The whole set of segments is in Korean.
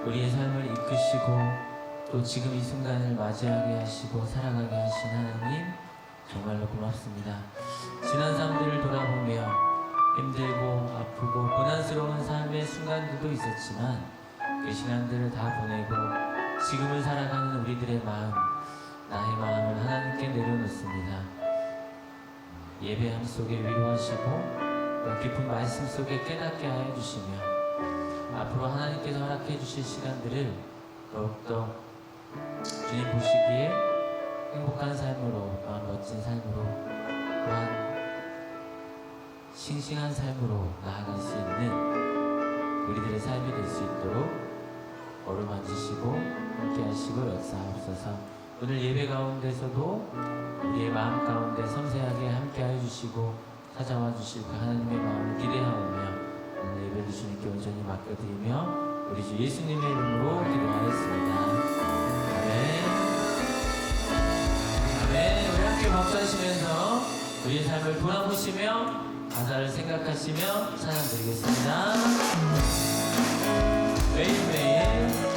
우리의 삶을 이끄시고 또 지금 이 순간을 맞이하게 하시고 살아가게 하신 하나님 정말로 고맙습니다. 지난 삶들을 돌아보며 힘들고 아프고 고난스러운 삶의 순간들도 있었지만 그 시간들을 다 보내고 지금을 살아가는 우리들의 마음, 나의 마음을 하나님께 내려놓습니다. 예배함 속에 위로하시고 또 깊은 말씀 속에 깨닫게 하여 주시며 앞으로 하나님께서 허락해 주실 시간들을 더욱더 주님 보시기에 행복한 삶으로, 또한 멋진 삶으로, 또한 싱싱한 삶으로 나아갈 수 있는 우리들의 삶이 될 수 있도록 어루만지시고 함께 하시고 역사하옵소서. 오늘 예배 가운데서도 우리의 마음 가운데 섬세하게 함께 해주시고 찾아와 주실 그 하나님의 마음을 기대하오며 오늘 예배를 주님께 온전히 맡겨드리며 우리 주 예수님의 이름으로 기도하였습니다. 아멘. 아멘. 우리 함께 박수하시면서 우리의 삶을 돌아보시며 가사를 생각하시며 찬양 드리겠습니다. 매일매일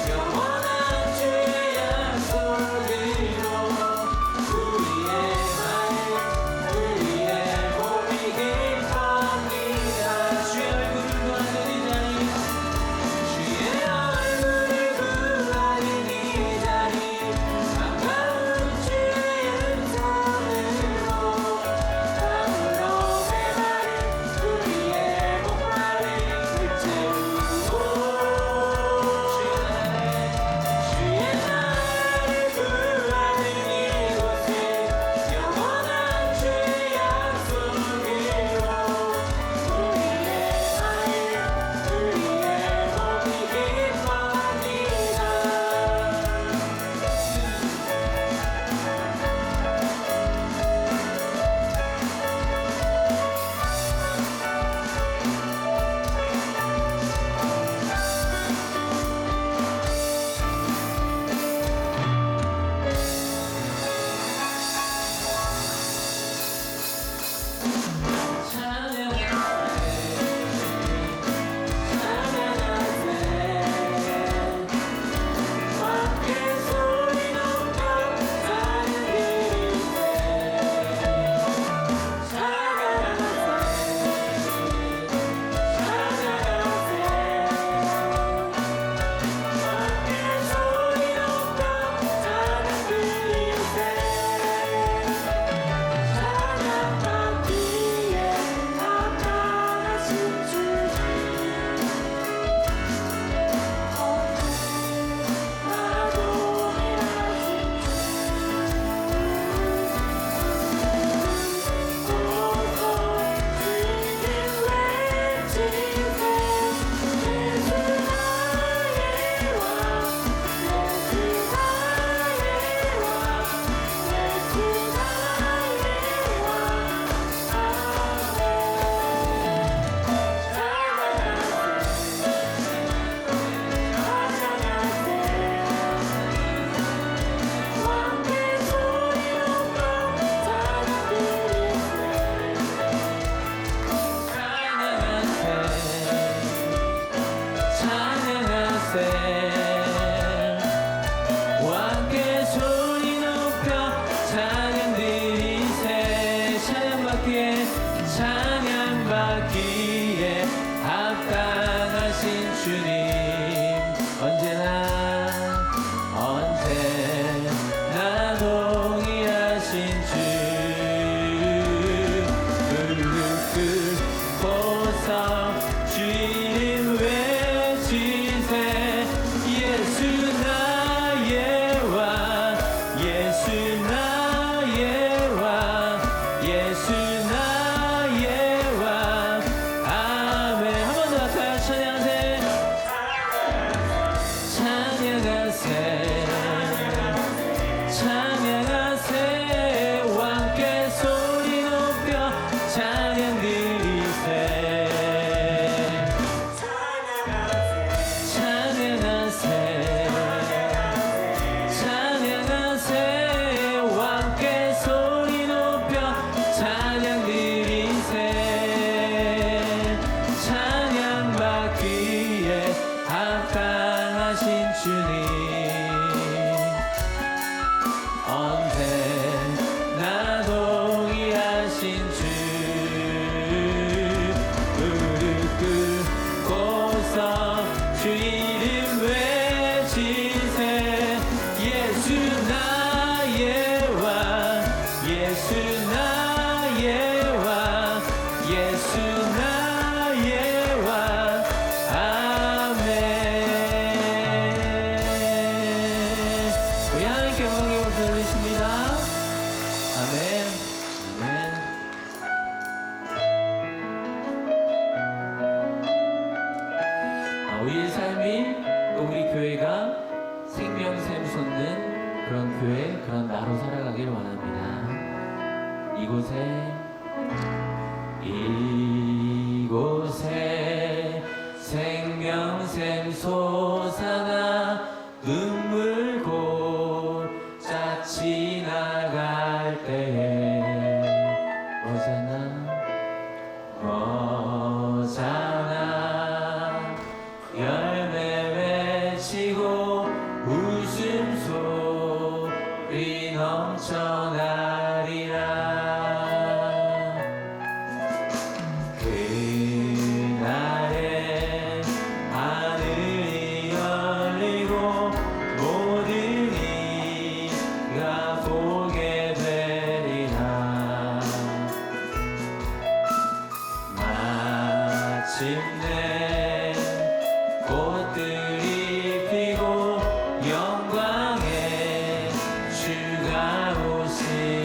영원한 주의 약속 나 동의하신 주 그 보석 주 이름 외치세 예수 나의 왕 예수 나의 왕 예수 나의 왕 아멘. 한 번 더 할까요? 찬양하세 찬양하세 왕께 소리 높여 찬양 드리세 찬양하세 찬양하세 왕께 소리 높여 찬양 드리세 찬양받기에 합당하신 주님 언제나 동의하신 주 무릎 꿇고서 주 이름 외치세 예수 나의 왕 예수 나의 왕 예수 나의 왕 아멘. 우리 하나님께 영광의 박수 올리십니다. 아멘. 아멘. 우리의 삶이 또 우리 교회가 생명샘 솟는 그런 교회, 그런 나로 살아가기를 원합니다. 이곳에 생명샘 솟아나 눈물 곧자 지나갈 때에 오자나 열매 맺히고 웃음소리 넘쳐나리라 그날에 하늘이 열리고 모든 이가 보게 되리라 마침내 꽃들이 피고 영광의 주가 오시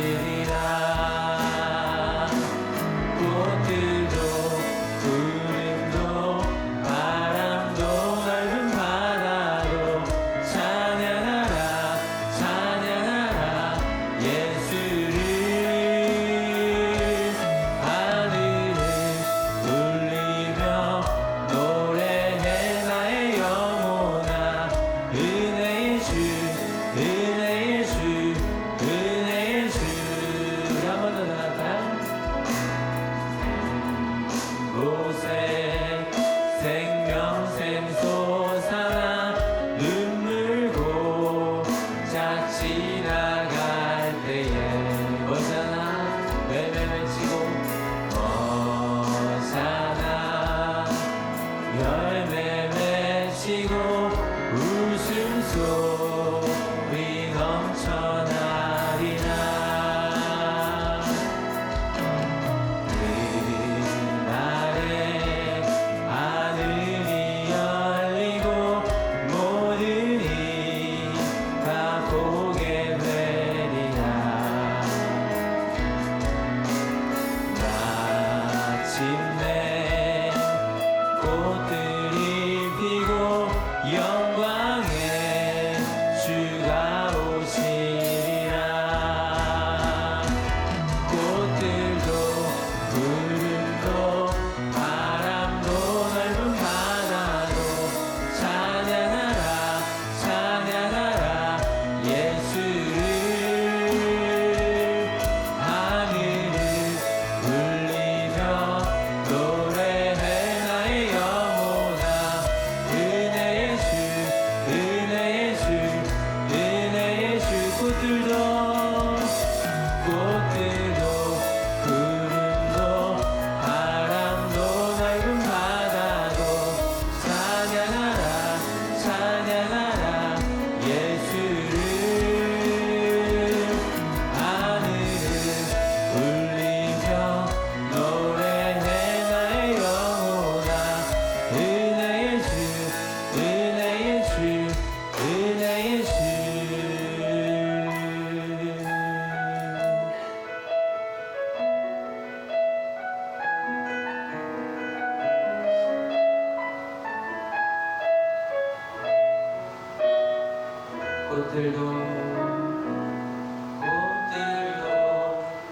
꽃들도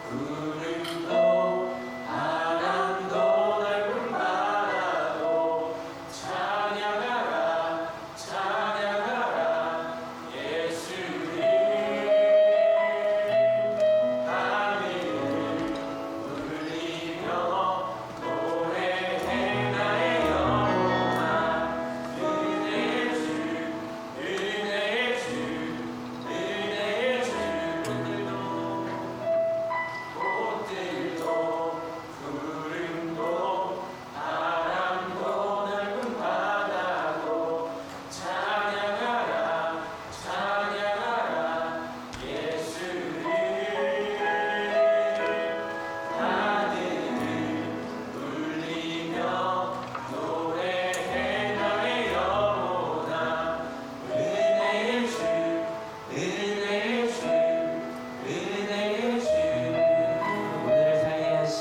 구름도 바람도 넓은 바다도 찬양하라 찬양하라 예수님 하늘을 울리며 노래해 나의 영혼아 은혜의 주 은혜의 주 은혜의 주 꽃들도 구름도 바람도 넓은 바다도 찬양하라 찬양하라 예수를 하늘을 울리며 노래해 나의 영혼아 은혜의 주 은혜의 주 은혜의 주 오늘을 살게 하신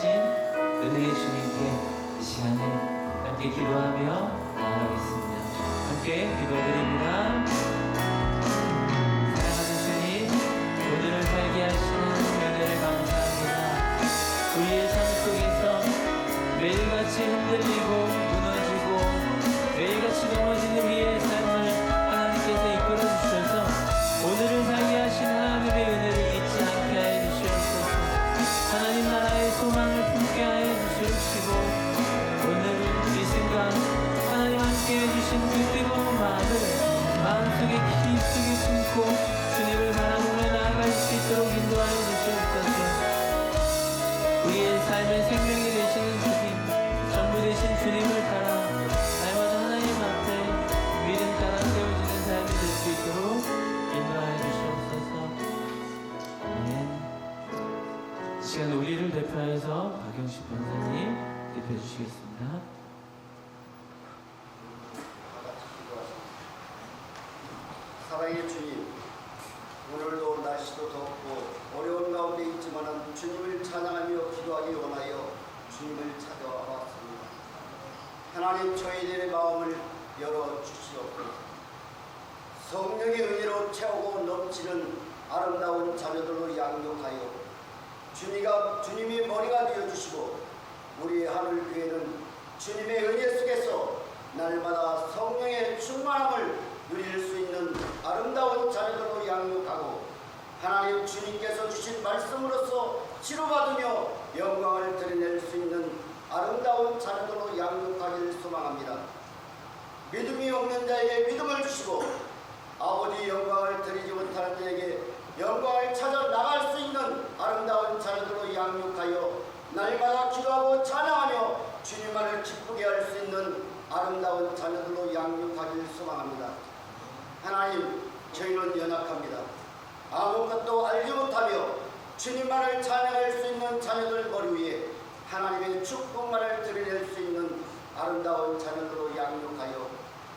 은혜의 주님께 이 시간에 함께 기도하며 나아가겠습니다. 함께 기도드립니다. 사랑하는 주님, 오늘을 살게 하시는 은혜를 감사합니다. 우리의 삶 속에서 매일같이 흔들리고 무너지고 매일같이 넘어지는 우리의 삶을 하나님께서 이끌어 주셔서 오늘을 살게 하신 하나님의 은혜를 잊지 않게 하여 주시옵소서. 하나님 나라의 소망을 품게 하여 주시옵시고 오늘 이 순간 하나님 함께 해주신 그 뜨거운 마음을 마음속에 깊숙이 품고 주님을 바라보며 나아갈 수 있도록 인도하여 주시옵소서. 우리의 삶의 생명이 되시는 주님, 전부 되신 주님을 따라 날마다 하나님 앞에 믿음 따라 세워지는 삶이 될 수 있도록 인도하여 주시옵소서. 아멘. 이 시간 우리를 대표하여서 박영식 권사님 대표해 주시겠습니다. 사랑의 주님, 오늘도 날씨도 덥고 어려운 가운데 있지만 주님을 찬양하며 기도하기 원하여 주님을 찾아왔습니다. 하나님 저희들의 마음을 열어주시옵소서. 성령의 은혜로 채우고 넘치는 아름다운 자녀들로 양육하여 주님이 머리가 되어주시고 우리의 하늘교회는 주님의 은혜 속에서 날마다 성령의 충만함을 누릴 수 있는 아름다운 자녀들로 양육하고 하나님 주님께서 주신 말씀으로서 치료받으며 영광을 드러낼 수 있는 아름다운 자녀들로 양육하기를 소망합니다. 믿음이 없는 자에게 믿음을 주시고 아버지 영광을 드리지 못하는 자에게 영광을 찾아 나갈 수 있는 아름다운 자녀들로 양육하여 날마다 기도하고 찬양하며 주님만을 기쁘게 할 수 있는 아름다운 자녀들로 양육하기를 소망합니다. 하나님, 저희는 연약합니다. 아무것도 알지 못하며 주님만을 찬양할 수 있는 자녀들 머리 위에 하나님의 축복만을 드러낼 수 있는 아름다운 자녀들로 양육하여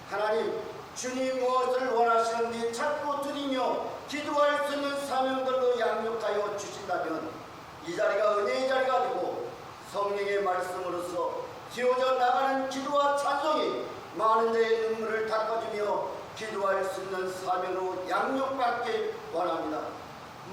하나님, 주님 무엇을 원하시는지 찾고 드리며 기도할 수 있는 사명들로 양육하여 주신다면 이 자리가 은혜의 자리가 되고 성령의 말씀으로서 기어져 나가는 기도와 찬송이 많은 자의 눈물을 닦아주며 기도할 수 있는 사명으로 양육받길 원합니다.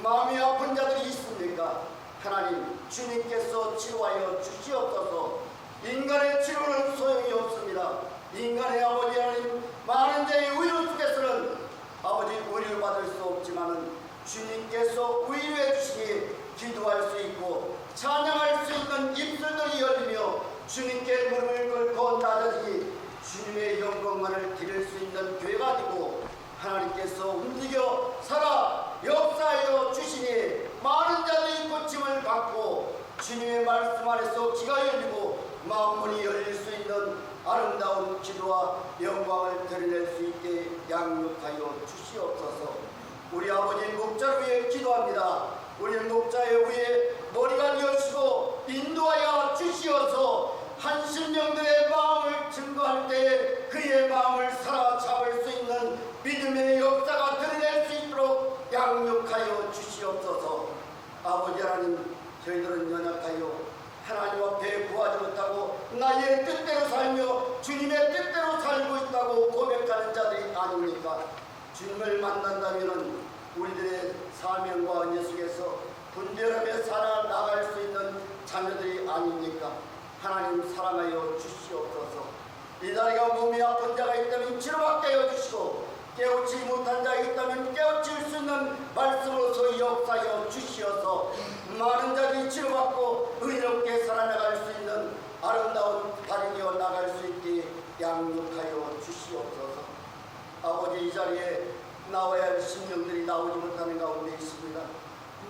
마음이 아픈 자들이 있습니까? 하나님, 주님께서 치료하여 주시옵소서. 인간의 치료는 소용이 없습니다. 인간의 아버지 하나님, 많은 자의 의료 속에서는 아버지 의료를 받을 수 없지만은 주님께서 의료해 주시니 기도할 수 있고 찬양할 수 있는 입술들이 열리며 주님께 무릎을 꿇고 나자니 주님의 영광만을 드릴 수 있는 교회가 되고 하나님께서 움직여 살아 역사하여 주시니 많은 자들이 고침을 받고 주님의 말씀 안에서 귀가 열리고 마음문이 열릴 수 있는 아름다운 기도와 영광을 드러낼 수 있게 양육하여 주시옵소서. 우리 아버지 목자를 위해 기도합니다. 우리 목자의 위에 머리가 되어주시고 인도하여 주시어서 한신령들의 마음을 증거할 때에 그의 마음을 사로잡을 수 있는 믿음의 역사가 드러낼 수 있도록 양육하여 주시옵소서. 아버지 하나님, 저희들은 연약하여 하나님 앞에 구하지 못하고 나의 뜻대로 살며 주님의 뜻대로 살고 있다고 고백하는 자들이 아닙니까? 주님을 만난다면 우리들의 사명과 은혜 속에서 분별하며 살아나갈 수 있는 자녀들이 아닙니까? 하나님 사랑하여 주시옵소서. 이 자리가 몸이 아픈 자가 있다면 치료받게 하여 주시고 깨우치 못한 자가 있다면 깨우칠 수 있는 말씀으로서 역사하여 주시어서 많은 자들이 치료받고 의롭게 살아나갈 수 있는 아름다운 발이 되어 나갈 수 있게 양육하여 주시옵소서. 아버지, 이 자리에 나와야 할 심령들이 나오지 못하는 가운데 있습니다.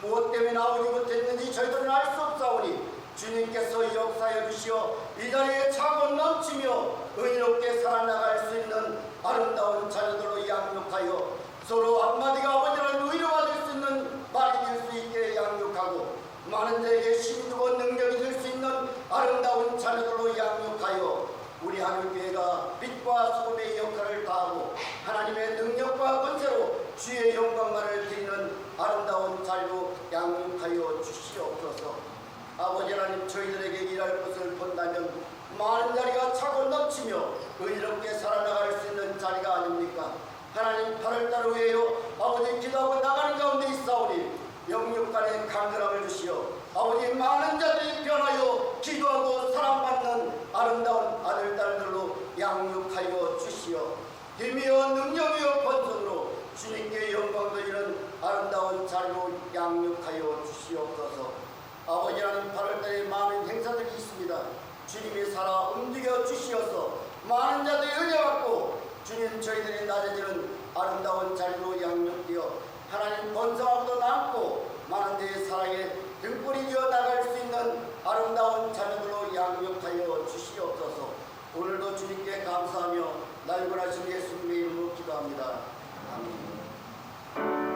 무엇 때문에 나오지 못했는지 저희들은 알 수 없사오니 주님께서 역사해 주시어 이 자리에 차고 넘치며 의롭게 살아나갈 수 있는 아름다운 자녀들로 양육하여 서로 한마디가 아버지를 위로받을 수 있는 말이 될 수 있게 양육하고 많은 자에게 힘주고 능력이 될 수 있는 아름다운 자녀들로 양육하여 우리 하늘교회가 빛과 소금의 역할을 다하고 하나님의 능력과 권세로 주의 영광만을 드리는 아름다운 자리로 양육하여 주시옵소서. 아버지 하나님, 저희들에게 일할 것을 본다면 많은 자리가 차고 넘치며 의롭게 살아나갈 수 있는 자리가 아닙니까? 하나님, 8월달 후에요 아버지 기도하고 나가는 가운데 있사오니 영육간의 강건함을 주시어 아버지 많은 자들이 변하여 기도하고 사랑받는 아름다운 아들 딸들로 양육하여 주시어 힘이여 능력이여 권선으로 주님께 영광 드리는 아름다운 자리로 양육하여 주시옵소서. 아버지 하나님, 8월달에 많은 행사들이 있습니다. 주님이 살아 움직여 주시어서 많은 자들이 은혜받고 주님 저희들이 낮아지는 아름다운 자리로 양육되어 하나님 번성하고도 남고 많은 자의 사랑에 등불이 되어 나갈 수 있는 아름다운 자녀들로 양육하여 주시옵소서. 오늘도 주님께 감사하며 날군하신 예수님의 이름으로 기도합니다. 아멘.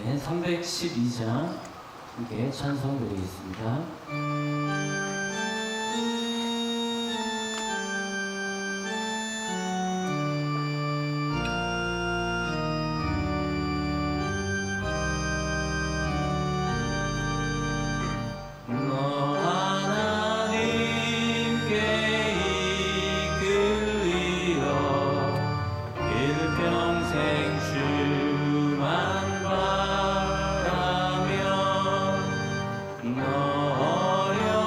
네, 312장 함께 찬송 드리겠습니다. 너여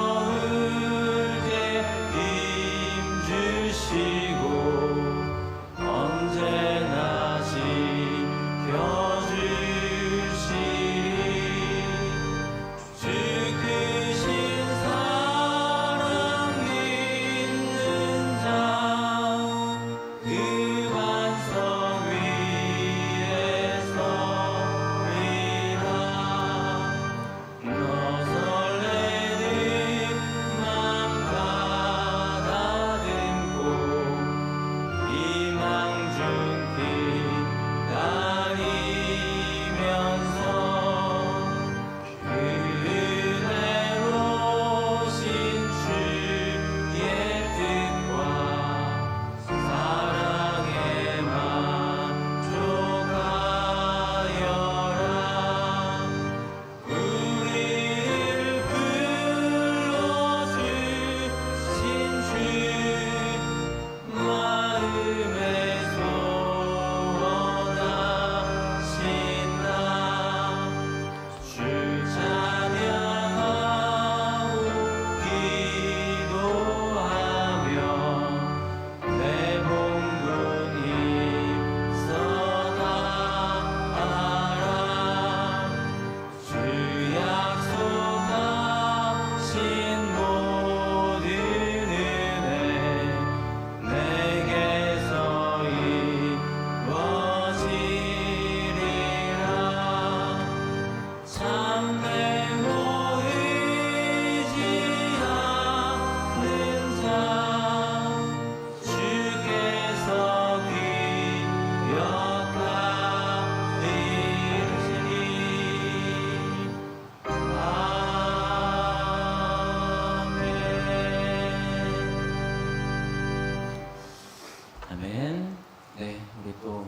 아멘. 네, 우리 또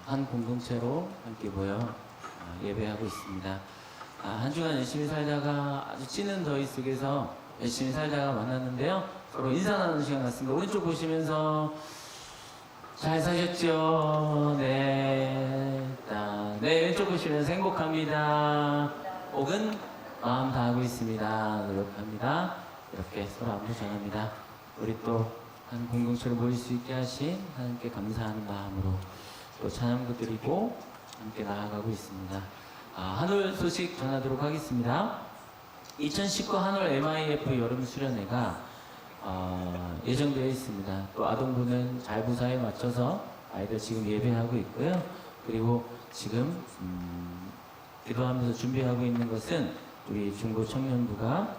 한 공동체로 함께 모여 예배하고 있습니다. 한 주간 열심히 살다가 아주 찌는 더위 속에서 열심히 살다가 만났는데요. 서로 인사 나누는 시간 같습니다. 오른쪽 보시면서 잘 사셨죠? 네. 네, 왼쪽 보시면서 행복합니다. 혹은 마음 다하고 있습니다. 노력합니다. 이렇게 서로 안부 전합니다. 우리 또 한 공동체로 모일 수 있게 하신 하나님께 감사하는 마음으로 또 찬양도 드리고 함께 나아가고 있습니다. 한올 소식 전하도록 하겠습니다. 2019 한올 MIF 여름 수련회가 예정되어 있습니다. 또 아동부는 잘부사에 맞춰서 아이들 지금 예배하고 있고요. 그리고 지금 기도하면서 준비하고 있는 것은 우리 중고 청년부가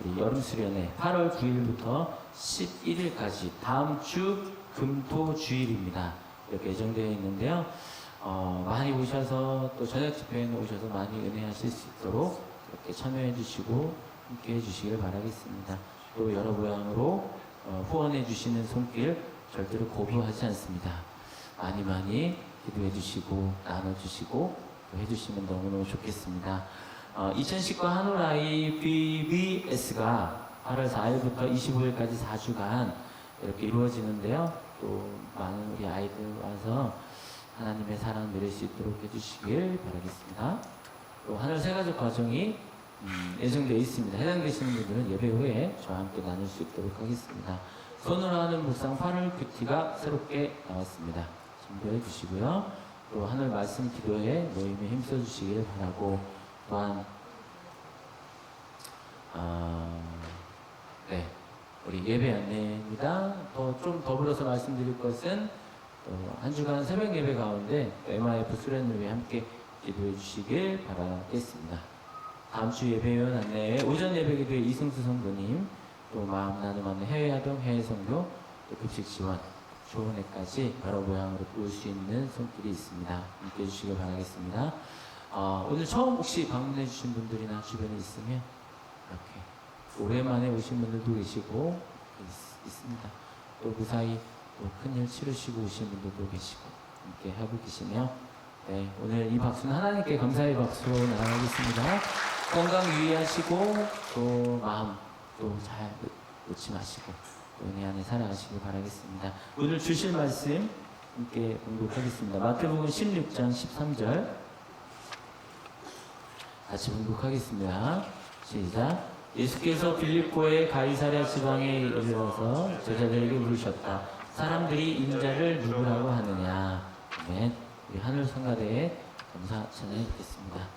우리 여름 수련회 8월 9일부터 11일까지 다음 주 금토 주일입니다. 이렇게 예정되어 있는데요. 많이 오셔서 또 저녁 집회에 오셔서 많이 은혜하실 수 있도록 이렇게 참여해 주시고 함께 해 주시길 바라겠습니다. 또 여러 모양으로 후원해 주시는 손길 절대로 거부하지 않습니다. 많이 기도해 주시고 나눠 주시고 해 주시면 너무너무 좋겠습니다. 2019 한올아이 BBS가 8월 4일부터 25일까지 4주간 이렇게 이루어지는데요. 또 많은 우리 아이들 와서 하나님의 사랑 누릴 수 있도록 해주시길 바라겠습니다. 또 한올 새가족 과정이 예정되어 있습니다. 해당되시는 분들은 예배 후에 저와 함께 나눌 수 있도록 하겠습니다. 손으로 하는 묵상 8월 큐티가 새롭게 나왔습니다. 준비해 주시고요. 또 한올 말씀 기도에 모임에 힘써 주시길 바라고 또한 네, 우리 예배 안내입니다. 좀 더불어서 말씀드릴 것은 한 주간 새벽 예배 가운데 MIF 수련을 위해 함께 기도해 주시길 바라겠습니다. 다음 주 예배요원 안내에 오전 예배 기도에 이승수 성도님, 또 마음 나눔 안내 해외 아동 해외 선교, 또 급식 지원, 조은회까지 여러 모양으로 올 수 있는 손길이 있습니다. 함께 해주시길 바라겠습니다. 오늘 처음 혹시 방문해 주신 분들이나 주변에 있으면 이렇게 오랜만에 오신 분들도 계시고 있습니다. 또 무사히 또 큰일 치르시고 오신 분들도 계시고 함께 하고 계시며 네, 오늘 이 박수는 하나님께 감사의 박수로 나가겠습니다. 건강 유의하시고 또 마음 또 잘 놓지 마시고 은혜 안에 살아가시길 바라겠습니다. 오늘 주실 말씀 함께 봉독하겠습니다. 마태복음 16장 13절 같이 봉독하겠습니다. 시작. 예수께서 빌립보의 가이사랴 지방에 이르러서 제자들에게 물으셨다. 사람들이 인자를 누구라고 하느냐. 아멘. 우리 하늘 성가대에 감사 찬양해 드리겠습니다.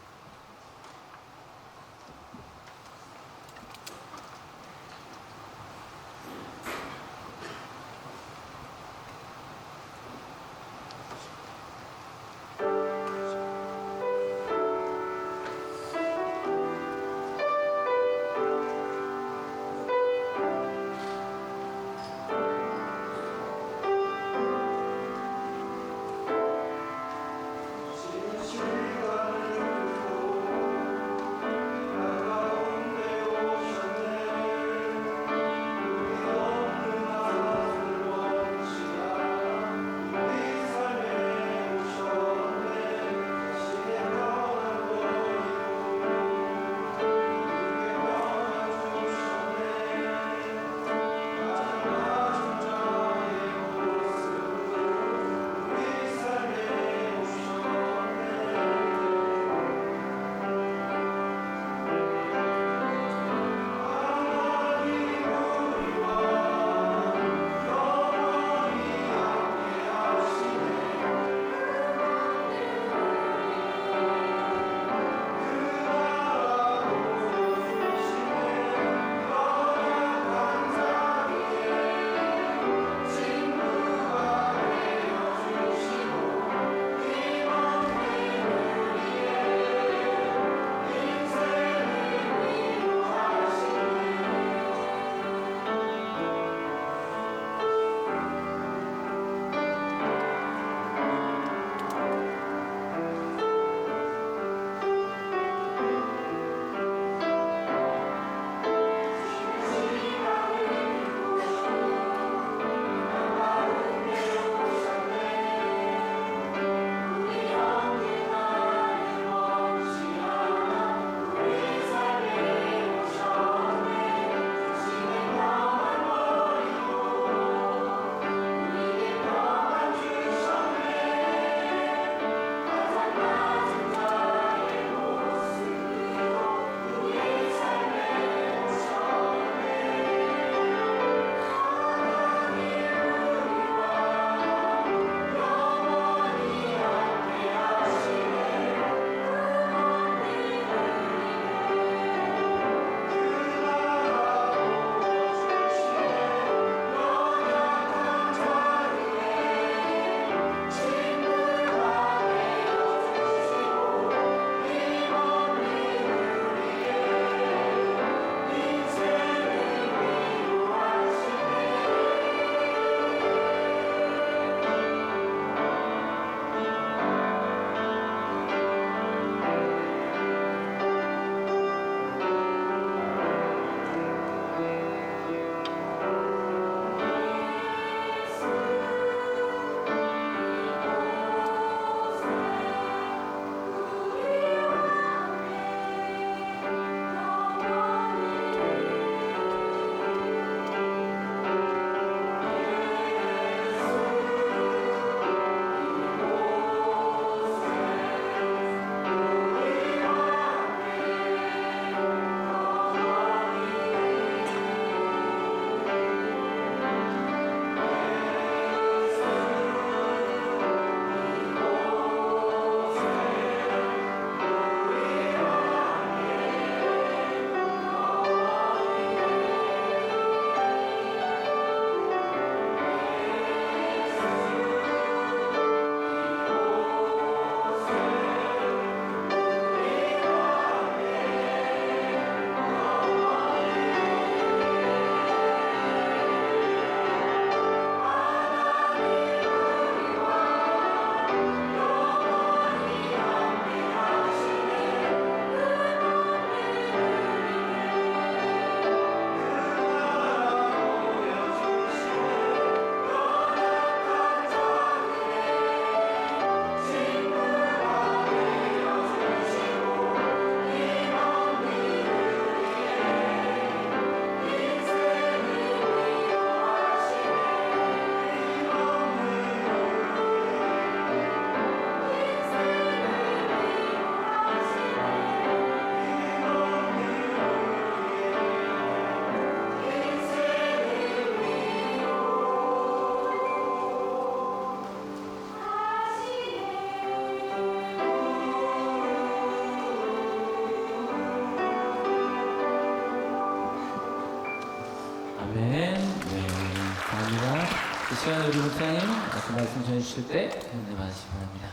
우리 목사님 그 말씀 전해주실 때 은혜 받으시기 바랍니다.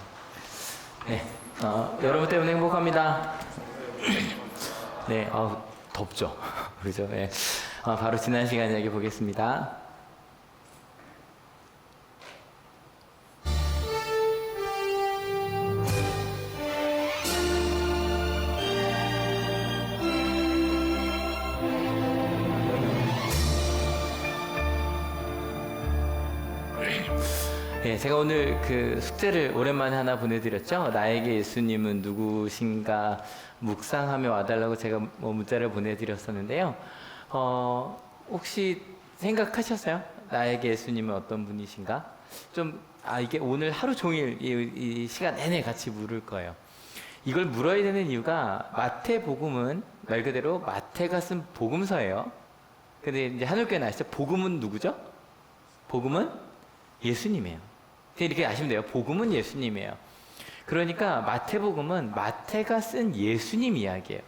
네, 여러분 때문에 행복합니다. 네, 덥죠. 그죠? 네. 바로 지난 시간 이야기 보겠습니다. 네, 제가 오늘 그 숙제를 오랜만에 하나 보내드렸죠. 나에게 예수님은 누구신가 묵상하며 와달라고 제가 문자를 보내드렸었는데요. 혹시 생각하셨어요? 나에게 예수님은 어떤 분이신가? 이게 오늘 하루 종일 이 시간 내내 같이 물을 거예요. 이걸 물어야 되는 이유가 마태복음은 말 그대로 마태가 쓴 복음서예요. 근데 이제 하늘교회는 아시죠? 복음은 누구죠? 복음은 예수님이에요. 이렇게 아시면 돼요. 복음은 예수님이에요. 그러니까 마태복음은 마태가 쓴 예수님 이야기예요.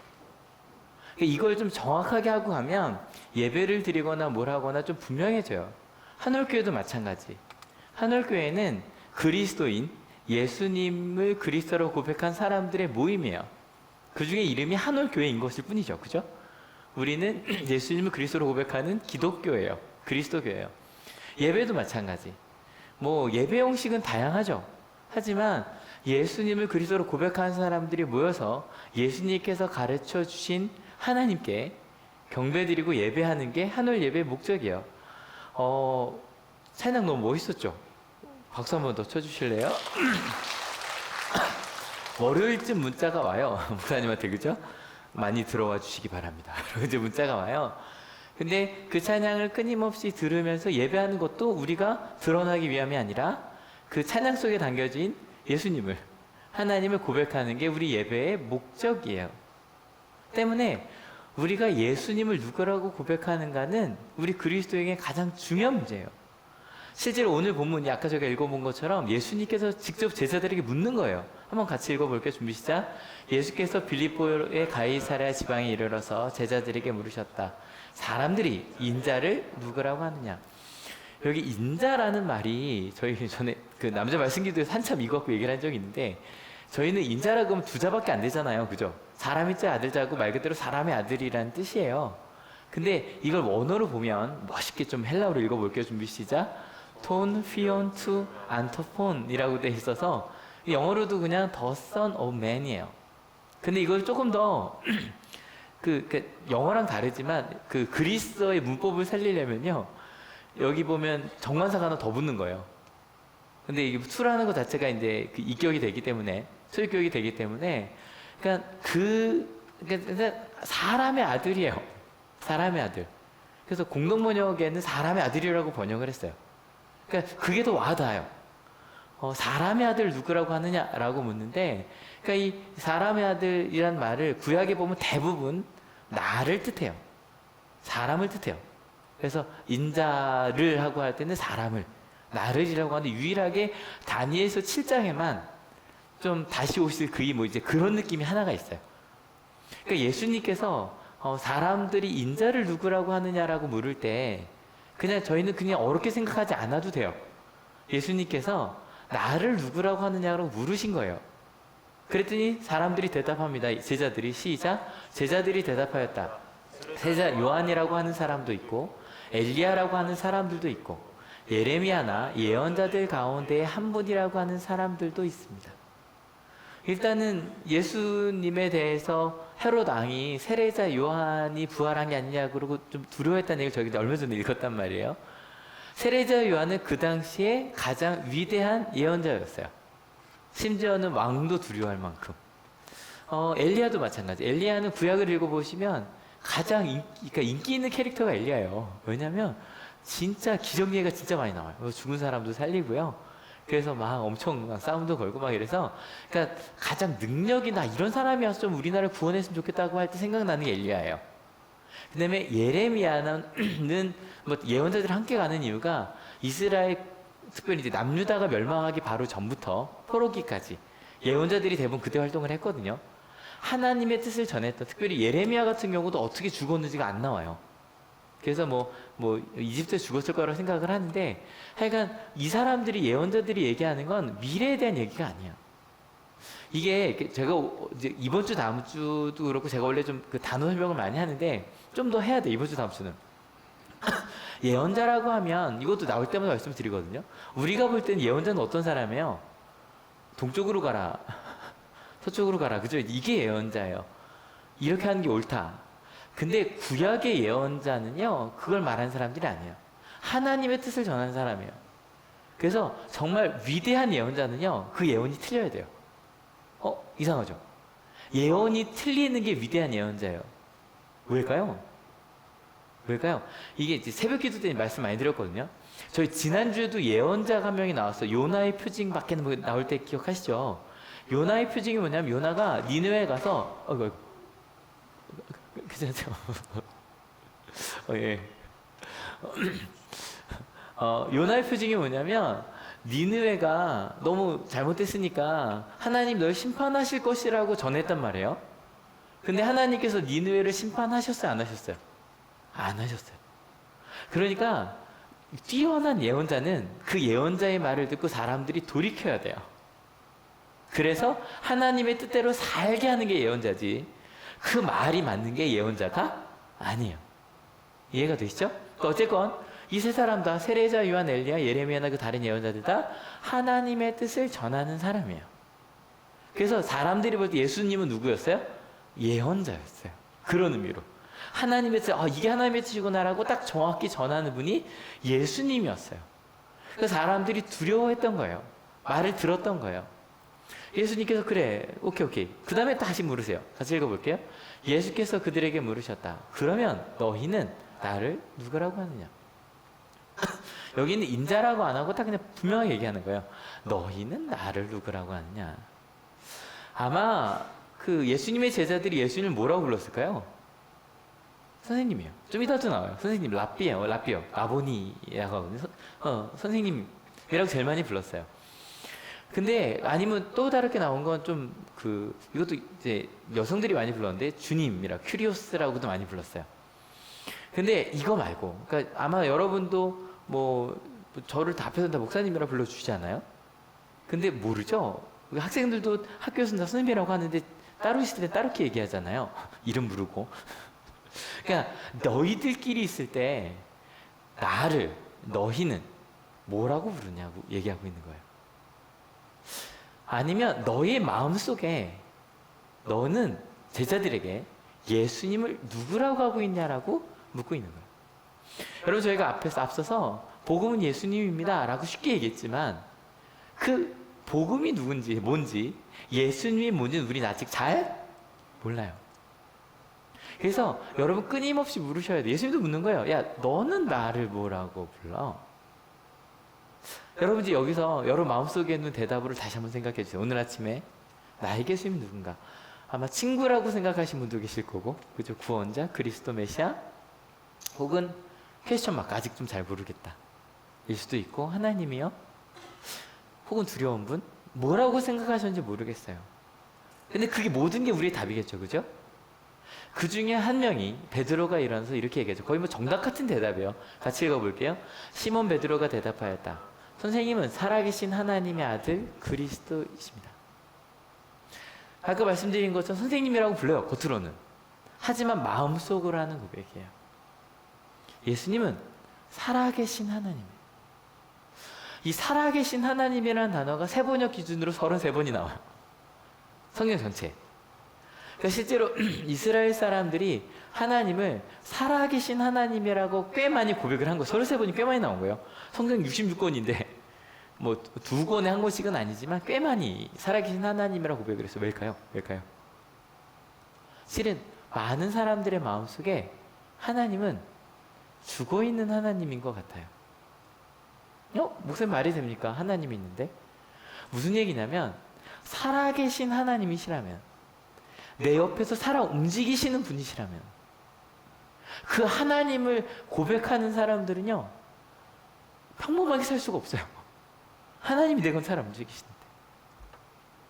이걸 좀 정확하게 하고 가면 예배를 드리거나 뭘 하거나 좀 분명해져요. 한올교회도 마찬가지. 한올교회는 그리스도인, 예수님을 그리스도로 고백한 사람들의 모임이에요. 그 중에 이름이 한올교회인 것일 뿐이죠. 그죠? 우리는 예수님을 그리스도로 고백하는 기독교예요. 그리스도교예요. 예배도 마찬가지. 예배 형식은 다양하죠. 하지만 예수님을 그리스도로 고백하는 사람들이 모여서 예수님께서 가르쳐 주신 하나님께 경배드리고 예배하는 게 한올 예배의 목적이에요. 찬양 너무 멋있었죠? 박수 한 번 더 쳐주실래요? 월요일쯤 문자가 와요. 목사님한테, 그죠? 많이 들어와 주시기 바랍니다. 그리고 이제 문자가 와요. 근데 그 찬양을 끊임없이 들으면서 예배하는 것도 우리가 드러나기 위함이 아니라 그 찬양 속에 담겨진 예수님을, 하나님을 고백하는 게 우리 예배의 목적이에요. 때문에 우리가 예수님을 누구라고 고백하는가는 우리 그리스도인의 가장 중요한 문제예요. 실제로 오늘 본문이 아까 제가 읽어본 것처럼 예수님께서 직접 제자들에게 묻는 거예요. 한번 같이 읽어볼게요. 준비 시작. 예수께서 빌립보의 가이사랴 지방에 이르러서 제자들에게 물으셨다. 사람들이 인자를 누구라고 하느냐? 여기 인자라는 말이 저희 전에 그 남자 말씀기도에서 한참 이거 갖고 얘기를 한 적이 있는데, 저희는 인자라고 하면 두 자밖에 안 되잖아요. 그죠? 사람의 자 아들 자고 말 그대로 사람의 아들이라는 뜻이에요. 근데 이걸 원어로 보면 멋있게 좀 헬라어로 읽어볼게요. 준비 시작. 톤 피온 투 안토폰이라고 돼 있어서 영어로도 그냥 the son of man이에요. 근데 이걸 조금 더 영어랑 다르지만 그 그리스어의 문법을 살리려면요, 여기 보면 정관사가 하나 더 붙는 거예요. 근데 이게 투라는 것 자체가 이제 그 이격이 되기 때문에, 소유격이 되기 때문에, 그러니까 사람의 아들이에요. 사람의 아들. 그래서 공동번역에는 사람의 아들이라고 번역을 했어요. 그러니까 그게 더 와닿아요. 사람의 아들 누구라고 하느냐라고 묻는데, 그러니까 이 사람의 아들이란 말을 구약에 보면 대부분 나를 뜻해요. 사람을 뜻해요. 그래서 인자를 하고 할 때는 사람을, 나를이라고 하는데, 유일하게 다니엘서 7장에만 좀 다시 오실 이제 그런 느낌이 하나가 있어요. 그러니까 예수님께서 사람들이 인자를 누구라고 하느냐라고 물을 때 저희는 그냥 어렵게 생각하지 않아도 돼요. 예수님께서 나를 누구라고 하느냐고 물으신 거예요. 그랬더니 사람들이 대답합니다. 제자들이 시작. 제자들이 대답하였다. 세자 요한이라고 하는 사람도 있고 엘리야라고 하는 사람들도 있고 예레미야나 예언자들 가운데 한 분이라고 하는 사람들도 있습니다. 일단은 예수님에 대해서 헤롯 왕이 세례자 요한이 부활한 게 아니냐 그러고 좀 두려워했다는 얘기를 저기 얼마 전에 읽었단 말이에요. 세례자 요한은 그 당시에 가장 위대한 예언자였어요. 심지어는 왕도 두려워할 만큼. 엘리야도 마찬가지. 엘리야는 구약을 읽어보시면 가장 인기 있는 캐릭터가 엘리야예요. 왜냐면 진짜 기적예가 진짜 많이 나와요. 죽은 사람도 살리고요. 그래서 막 엄청 싸움도 걸고 막 이래서, 그러니까 가장 능력이나 이런 사람이 와서 좀 우리나라를 구원했으면 좋겠다고 할 때 생각나는 게 엘리야예요. 그 다음에 예레미야는 예언자들 함께 가는 이유가 이스라엘, 특별히 이제 남유다가 멸망하기 바로 전부터 포로기까지 예언자들이 대부분 그때 활동을 했거든요. 하나님의 뜻을 전했던, 특별히 예레미야 같은 경우도 어떻게 죽었는지가 안 나와요. 그래서 뭐 이집트에 죽었을 거라고 생각을 하는데, 하여간 이 사람들이, 예언자들이 얘기하는 건 미래에 대한 얘기가 아니야. 이게 제가 이제 이번 주 다음 주도 그렇고, 제가 원래 좀 그 단어 설명을 많이 하는데 좀 더 해야 돼. 이번 주 다음 주는 예언자라고 하면 이것도 나올 때마다 말씀드리거든요. 우리가 볼 때는 예언자는 어떤 사람이에요? 동쪽으로 가라, 서쪽으로 가라, 그죠? 이게 예언자예요. 이렇게 하는 게 옳다. 근데 구약의 예언자는요, 그걸 말하는 사람들이 아니에요. 하나님의 뜻을 전하는 사람이에요. 그래서 정말 위대한 예언자는요, 그 예언이 틀려야 돼요. 이상하죠? 예언이 틀리는 게 위대한 예언자예요. 왜일까요? 왜일까요? 이게 이제 새벽 기도 때 말씀 많이 드렸거든요. 저희 지난주에도 예언자가 한 명이 나왔어요. 요나의 표징밖에 나올 때 기억하시죠? 요나의 표징이 뭐냐면, 요나가 니느웨에 가서 괜찮죠? 예. 요나의 표징이 뭐냐면, 니느웨가 너무 잘못됐으니까 하나님 널 심판하실 것이라고 전했단 말이에요. 근데 하나님께서 니느웨를 심판하셨어요, 안 하셨어요? 안 하셨어요. 그러니까 뛰어난 예언자는 그 예언자의 말을 듣고 사람들이 돌이켜야 돼요. 그래서 하나님의 뜻대로 살게 하는 게 예언자지, 그 말이 맞는 게 예언자가 아니에요. 이해가 되시죠? 그러니까 어쨌건 이 세 사람 다, 세례자 요한, 엘리야, 예레미야나 그 다른 예언자들 다 하나님의 뜻을 전하는 사람이에요. 그래서 사람들이 볼 때 예수님은 누구였어요? 예언자였어요. 그런 의미로 하나님의 뜻, 이게 하나님의 뜻이구나라고 딱 정확히 전하는 분이 예수님이었어요. 그래서 사람들이 두려워했던 거예요. 말을 들었던 거예요. 예수님께서 그래, 오케이. 그 다음에 다시 물으세요. 같이 읽어볼게요. 예수께서 그들에게 물으셨다. 그러면 너희는 나를 누구라고 하느냐? 여기는 인자라고 안 하고 딱 그냥 분명하게 얘기하는 거예요. 너희는 나를 누구라고 하느냐? 아마 그 예수님의 제자들이 예수님을 뭐라고 불렀을까요? 선생님이에요. 좀 이따도 나와요. 선생님, 라비요, 라보니라고 하거든요. 선생님이라고 제일 많이 불렀어요. 근데 아니면 또 다르게 나온 건 좀 이것도 이제 여성들이 많이 불렀는데, 주님이라, 큐리오스라고도 많이 불렀어요. 근데 이거 말고, 그러니까 아마 여러분도 저를 다 앞에서 다 목사님이라 불러주시잖아요. 근데 모르죠? 학생들도 학교에서 다 선생님이라고 하는데 따로 있을 때 따로 얘기하잖아요. 이름 부르고. 그러니까 너희들끼리 있을 때 너희는 뭐라고 부르냐고 얘기하고 있는 거예요. 아니면 너의 마음속에 너는 제자들에게 예수님을 누구라고 하고 있냐라고 묻고 있는 거예요. 여러분, 저희가 앞서서 복음은 예수님입니다 라고 쉽게 얘기했지만, 그 복음이 누군지, 뭔지, 예수님이 뭔지는 우리는 아직 잘 몰라요. 그래서 여러분 끊임없이 물으셔야 돼요. 예수님도 묻는 거예요. 야, 너는 나를 뭐라고 불러? 여러분, 이제 여기서 여러분 마음속에 있는 대답을 다시 한번 생각해 주세요. 오늘 아침에 나에게 예수님이 누군가? 아마 친구라고 생각하신 분도 계실 거고, 그죠? 구원자, 그리스도 메시아, 혹은 퀘스천 마크, 아직 좀 잘 모르겠다 일 수도 있고, 하나님이요? 혹은 두려운 분? 뭐라고 생각하셨는지 모르겠어요. 근데 그게 모든 게 우리의 답이겠죠, 그죠? 그 중에 한 명이, 베드로가 일어나서 이렇게 얘기하죠. 거의 정답 같은 대답이에요. 같이 읽어볼게요. 시몬 베드로가 대답하였다. 선생님은 살아계신 하나님의 아들 그리스도이십니다. 아까 말씀드린 것처럼 선생님이라고 불러요, 겉으로는. 하지만 마음속으로 하는 고백이에요. 예수님은 살아계신 하나님이에요. 이 살아계신 하나님이라는 단어가 세번역 기준으로 33번이 나와요. 성경 전체. 그러니까 실제로 이스라엘 사람들이 하나님을 살아계신 하나님이라고 꽤 많이 고백을 한 거예요. 33번이 꽤 많이 나온 거예요. 성경 66권인데 두 권에 한 권씩은 아니지만 꽤 많이 살아계신 하나님이라고 고백을 했어요. 왜일까요? 실은 많은 사람들의 마음속에 하나님은 죽어있는 하나님인 것 같아요. 목사님 말이 됩니까? 하나님이 있는데. 무슨 얘기냐면, 살아계신 하나님이시라면, 내 옆에서 살아 움직이시는 분이시라면, 그 하나님을 고백하는 사람들은요, 평범하게 살 수가 없어요. 하나님이 내 건 살아 움직이시는데.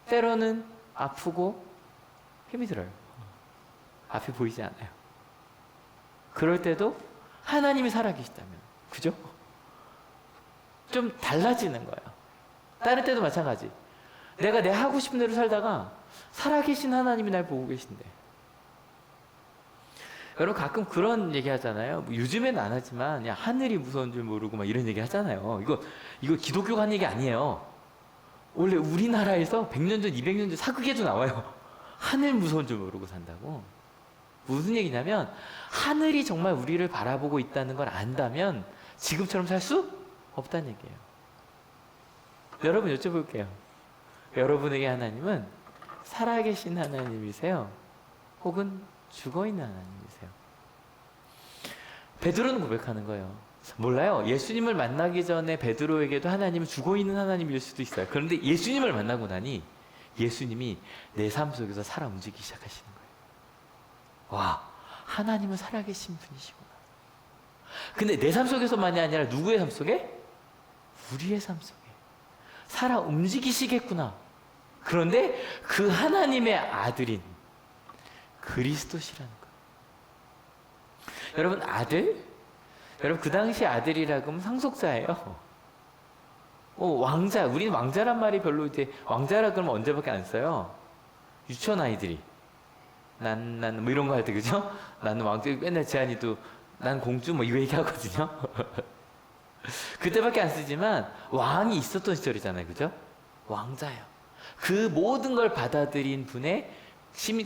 때로는 아프고 힘이 들어요. 앞이 보이지 않아요. 그럴 때도 하나님이 살아계시다면. 그죠? 좀 달라지는 거예요. 다른 때도 마찬가지. 내가 내 하고 싶은 대로 살다가 살아계신 하나님이 날 보고 계신데. 여러분 가끔 그런 얘기 하잖아요. 뭐 요즘에는 안 하지만 야 하늘이 무서운 줄 모르고 막 이런 얘기 하잖아요. 이거 기독교가 한 얘기 아니에요. 원래 우리나라에서 100년 전, 200년 전 사극에도 나와요. 하늘 무서운 줄 모르고 산다고. 무슨 얘기냐면 하늘이 정말 우리를 바라보고 있다는 걸 안다면 지금처럼 살 수 없다는 얘기예요. 여러분 여쭤볼게요. 여러분에게 하나님은 살아계신 하나님이세요? 혹은 죽어있는 하나님이세요? 베드로는 고백하는 거예요. 몰라요. 예수님을 만나기 전에 베드로에게도 하나님은 죽어있는 하나님일 수도 있어요. 그런데 예수님을 만나고 나니 예수님이 내 삶 속에서 살아 움직이기 시작하시는 거예요. 와, 하나님은 살아계신 분이시구나. 근데 내 삶 속에서만이 아니라 누구의 삶 속에? 우리의 삶 속에 살아 움직이시겠구나. 그런데 그 하나님의 아들인 그리스도시라는 거예요. 여러분 아들? 여러분 그 당시 아들이라고 하면 상속자예요. 왕자. 우리는 왕자란 말이 별로 이제 왕자라 그러면 언제밖에 안 써요. 유치원 아이들이 난 뭐 이런 거 할 때 그죠? 나는 왕자. 맨날 재한이도 난 공주 뭐 이거 얘기하거든요. 그때밖에 안 쓰지만 왕이 있었던 시절이잖아요. 그죠? 왕자예요. 그 모든 걸 받아들인 분의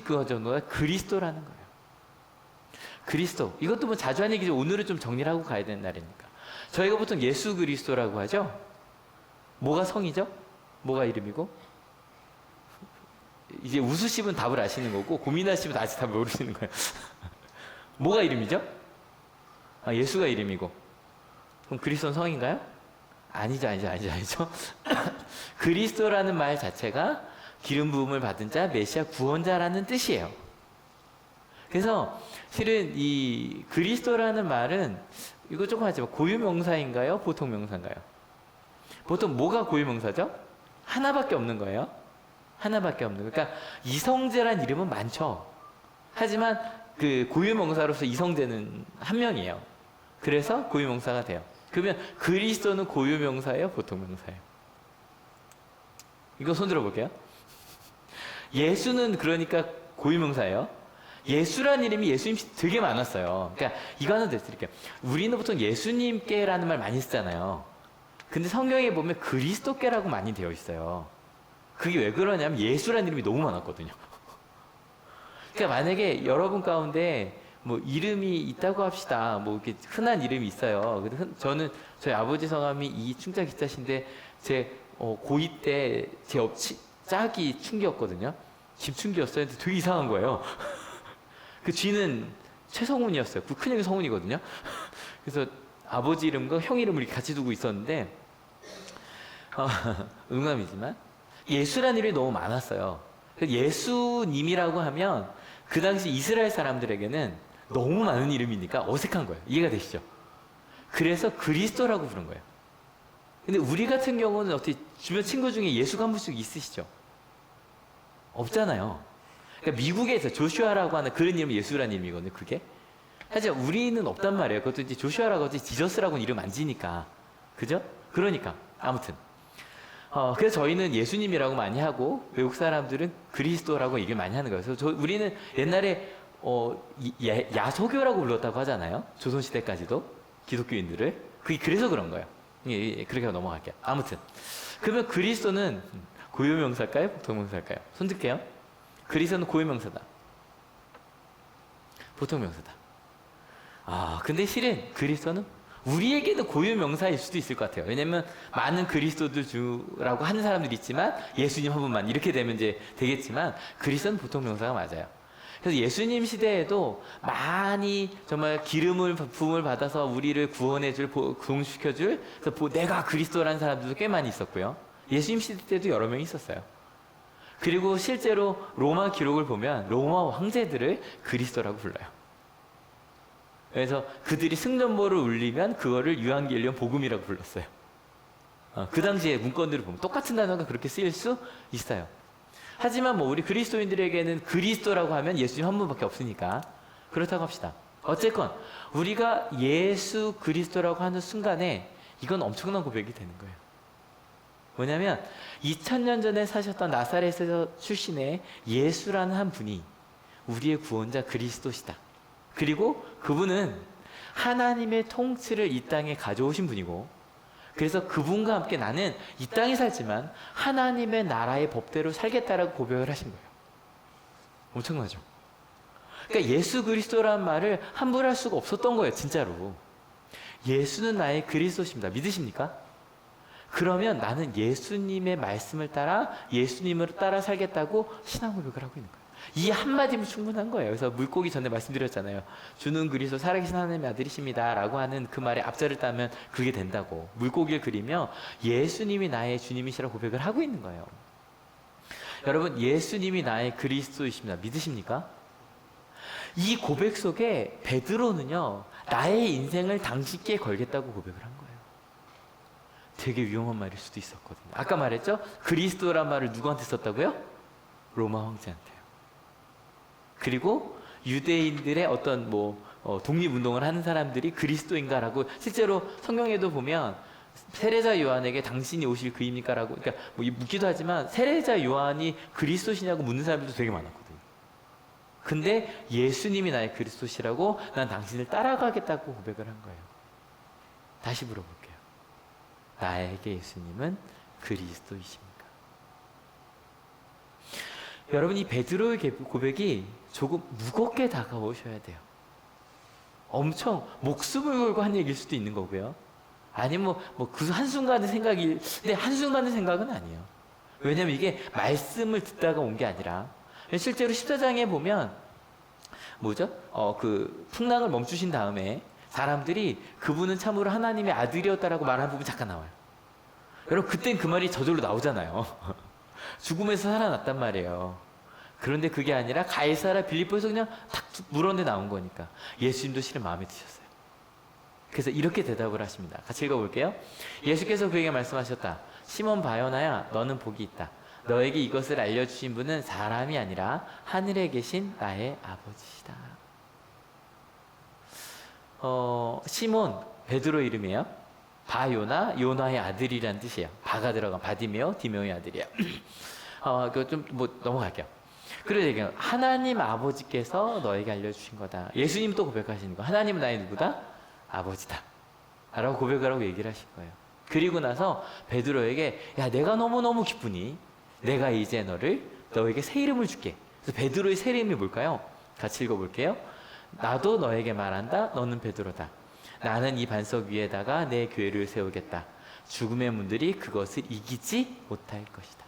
그 정도가 그리스도라는 거예요. 그리스도. 이것도 뭐 자주 하는 얘기죠. 오늘은 좀 정리를 하고 가야 되는 날이니까. 저희가 보통 예수 그리스도라고 하죠. 뭐가 성이죠? 뭐가 이름이고? 이제 웃으시면 답을 아시는 거고 고민하시면 아직 답을 모르시는 거예요. 뭐가 이름이죠? 예수가 이름이고. 그럼 그리스도는 성인가요? 아니죠. 그리스도라는 말 자체가 기름 부음을 받은 자, 메시아 구원자라는 뜻이에요. 그래서 실은 이 그리스도라는 말은 이거 조금 하지만 고유명사인가요? 보통 명사인가요? 보통 뭐가 고유명사죠? 하나밖에 없는 거예요. 하나밖에 없는 거예요. 그러니까 이성재란 이름은 많죠. 하지만 그 고유명사로서 이성재는 한 명이에요. 그래서 고유명사가 돼요. 그러면 그리스도는 고유명사예요? 보통 명사예요? 이거 손 들어볼게요. 예수는 그러니까 고유명사예요. 예수란 이름이 예수님 되게 많았어요. 그러니까 이거 하나 더 드릴게요. 우리는 보통 예수님께라는 말 많이 쓰잖아요. 근데 성경에 보면 그리스도께라고 많이 되어 있어요. 그게 왜 그러냐면 예수란 이름이 너무 많았거든요. 그러니까 만약에 여러분 가운데 뭐 이름이 있다고 합시다. 뭐 이렇게 흔한 이름이 있어요. 저는 저희 아버지 성함이 이충자 기자신데 제 고2 때 제 짝이 충기였거든요. 김충기였어요. 근데 되게 이상한 거예요. 그 쥐는 최성훈이었어요. 그 큰형이 성훈이거든요. 그래서 아버지 이름과 형 이름을 같이 두고 있었는데 농담이지만 예수라는 이름이 너무 많았어요. 예수님이라고 하면 그 당시 이스라엘 사람들에게는 너무 많은 이름이니까 어색한 거예요. 이해가 되시죠? 그래서 그리스도라고 부른 거예요. 근데 우리 같은 경우는 어떻게 주변 친구 중에 예수가 한 분씩 있으시죠? 없잖아요. 그러니까 미국에서 조슈아라고 하는 그런 이름이 예수라는 이름이거든요. 그게. 하지만 우리는 없단 말이에요. 그것도 이제 조슈아라고 하지 지저스라고는 이름 안 지니까. 그죠? 그러니까 아무튼 그래서 저희는 예수님이라고 많이 하고 외국 사람들은 그리스도라고 얘기를 많이 하는 거예요. 그래서 우리는 옛날에 야소교라고 불렀다고 하잖아요. 조선시대까지도 기독교인들을. 그게 그래서 그런 거예요. 그렇게 넘어갈게요. 아무튼 그러면 그리스도는 고유명사일까요? 보통명사일까요? 손 들게요. 그리스도는 고유명사다. 보통명사다. 근데 실은 그리스도는 우리에게도 고유명사일 수도 있을 것 같아요. 왜냐면 많은 그리스도들 주라고 하는 사람들이 있지만 예수님 한 분만 이렇게 되면 이제 되겠지만 그리스도는 보통명사가 맞아요. 그래서 예수님 시대에도 많이 정말 부음을 받아서 우리를 구원해줄, 구원시켜줄, 그래서 내가 그리스도라는 사람들도 꽤 많이 있었고요. 예수님 시대 때도 여러 명이 있었어요. 그리고 실제로 로마 기록을 보면 로마 황제들을 그리스도라고 불러요. 그래서 그들이 승전보를 울리면 그거를 유한겔리온 복음이라고 불렀어요. 그 당시에 문건들을 보면 똑같은 단어가 그렇게 쓰일 수 있어요. 하지만 뭐 우리 그리스도인들에게는 그리스도라고 하면 예수님 한 분밖에 없으니까 그렇다고 합시다. 어쨌건 우리가 예수 그리스도라고 하는 순간에 이건 엄청난 고백이 되는 거예요. 뭐냐면 2000년 전에 사셨던 나사렛에서 출신의 예수라는 한 분이 우리의 구원자 그리스도시다. 그리고 그분은 하나님의 통치를 이 땅에 가져오신 분이고, 그래서 그분과 함께 나는 이 땅에 살지만 하나님의 나라의 법대로 살겠다라고 고백을 하신 거예요. 엄청나죠? 그러니까 예수 그리스도라는 말을 함부로 할 수가 없었던 거예요, 진짜로. 예수는 나의 그리스도십니다. 믿으십니까? 그러면 나는 예수님의 말씀을 따라 예수님을 따라 살겠다고 신앙 고백을 하고 있는 거예요. 이 한마디면 충분한 거예요. 그래서 물고기 전에 말씀드렸잖아요. 주는 그리스도 살아계신 하나님의 아들이십니다 라고 하는 그 말의 앞자를 따면 그게 된다고. 물고기를 그리며 예수님이 나의 주님이시라고 고백을 하고 있는 거예요. 여러분, 예수님이 나의 그리스도이십니다. 믿으십니까? 이 고백 속에 베드로는요, 나의 인생을 당신께 걸겠다고 고백을 한 거예요. 되게 위험한 말일 수도 있었거든요. 아까 말했죠? 그리스도란 말을 누구한테 썼다고요? 로마 황제한테요. 그리고 유대인들의 어떤 독립운동을 하는 사람들이 그리스도인가라고, 실제로 성경에도 보면 세례자 요한에게 당신이 오실 그입니까라고, 그러니까 묻기도 하지만 세례자 요한이 그리스도시냐고 묻는 사람들도 되게 많았거든요. 근데 예수님이 나의 그리스도시라고 난 당신을 따라가겠다고 고백을 한 거예요. 다시 물어볼게요. 나에게 예수님은 그리스도이십니까? 여러분, 이 베드로의 고백이 조금 무겁게 다가오셔야 돼요. 엄청 목숨을 걸고 한 얘기일 수도 있는 거고요. 아니면 그 한순간의 생각이, 근데 한순간의 생각은 아니에요. 왜냐면 이게 말씀을 듣다가 온 게 아니라, 실제로 14장에 보면 그 풍랑을 멈추신 다음에 사람들이 그분은 참으로 하나님의 아들이었다라고 말하는 부분 잠깐 나와요. 여러분, 그땐 그 말이 저절로 나오잖아요. 죽음에서 살아났단 말이에요. 그런데 그게 아니라 가이사랴 빌립보에서 그냥 탁 물었는데 나온 거니까 예수님도 실은 마음에 드셨어요. 그래서 이렇게 대답을 하십니다. 같이 읽어볼게요. 예수께서 그에게 말씀하셨다. 시몬 바요나야, 너는 복이 있다. 너에게 이것을 알려주신 분은 사람이 아니라 하늘에 계신 나의 아버지시다. 시몬, 베드로 이름이에요. 바요나, 요나의 아들이란 뜻이에요. 바가 들어간 바디메오, 디메오의 아들이에요. 그거 좀 넘어갈게요. 그래서 얘기해요. 하나님 아버지께서 너에게 알려주신 거다. 예수님 또 고백하시는 거. 하나님은 나의 누구다? 아버지다. 라고 고백을 하고 얘기를 하신 거예요. 그리고 나서 베드로에게, 야, 내가 너무너무 기쁘니 내가 이제 너에게 새 이름을 줄게. 그래서 베드로의 새 이름이 뭘까요? 같이 읽어볼게요. 나도 너에게 말한다. 너는 베드로다. 나는 이 반석 위에다가 내 교회를 세우겠다. 죽음의 문들이 그것을 이기지 못할 것이다.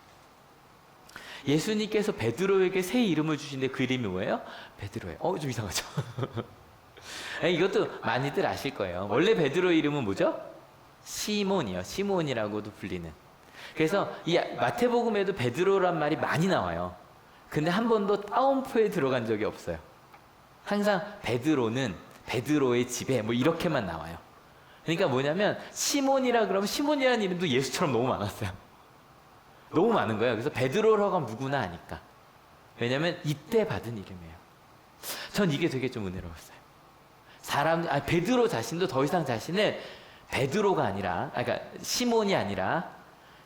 예수님께서 베드로에게 새 이름을 주신데 그 이름이 뭐예요? 베드로예요. 좀 이상하죠? 이것도 많이들 아실 거예요. 원래 베드로 이름은 뭐죠? 시몬이요. 시몬이라고도 불리는. 그래서 이 마태복음에도 베드로란 말이 많이 나와요. 근데 한 번도 따옴표에 들어간 적이 없어요. 항상 베드로는 베드로의 집에 이렇게만 나와요. 그러니까 뭐냐면 시몬이라 그러면 시몬이라는 이름도 예수처럼 너무 많았어요. 너무 많은 거예요. 그래서 베드로라고 하면 누구나 아니까. 왜냐면 이때 받은 이름이에요. 전 이게 되게 좀 은혜로웠어요. 베드로 자신도 더 이상 자신을 베드로가 아니라, 그러니까 시몬이 아니라,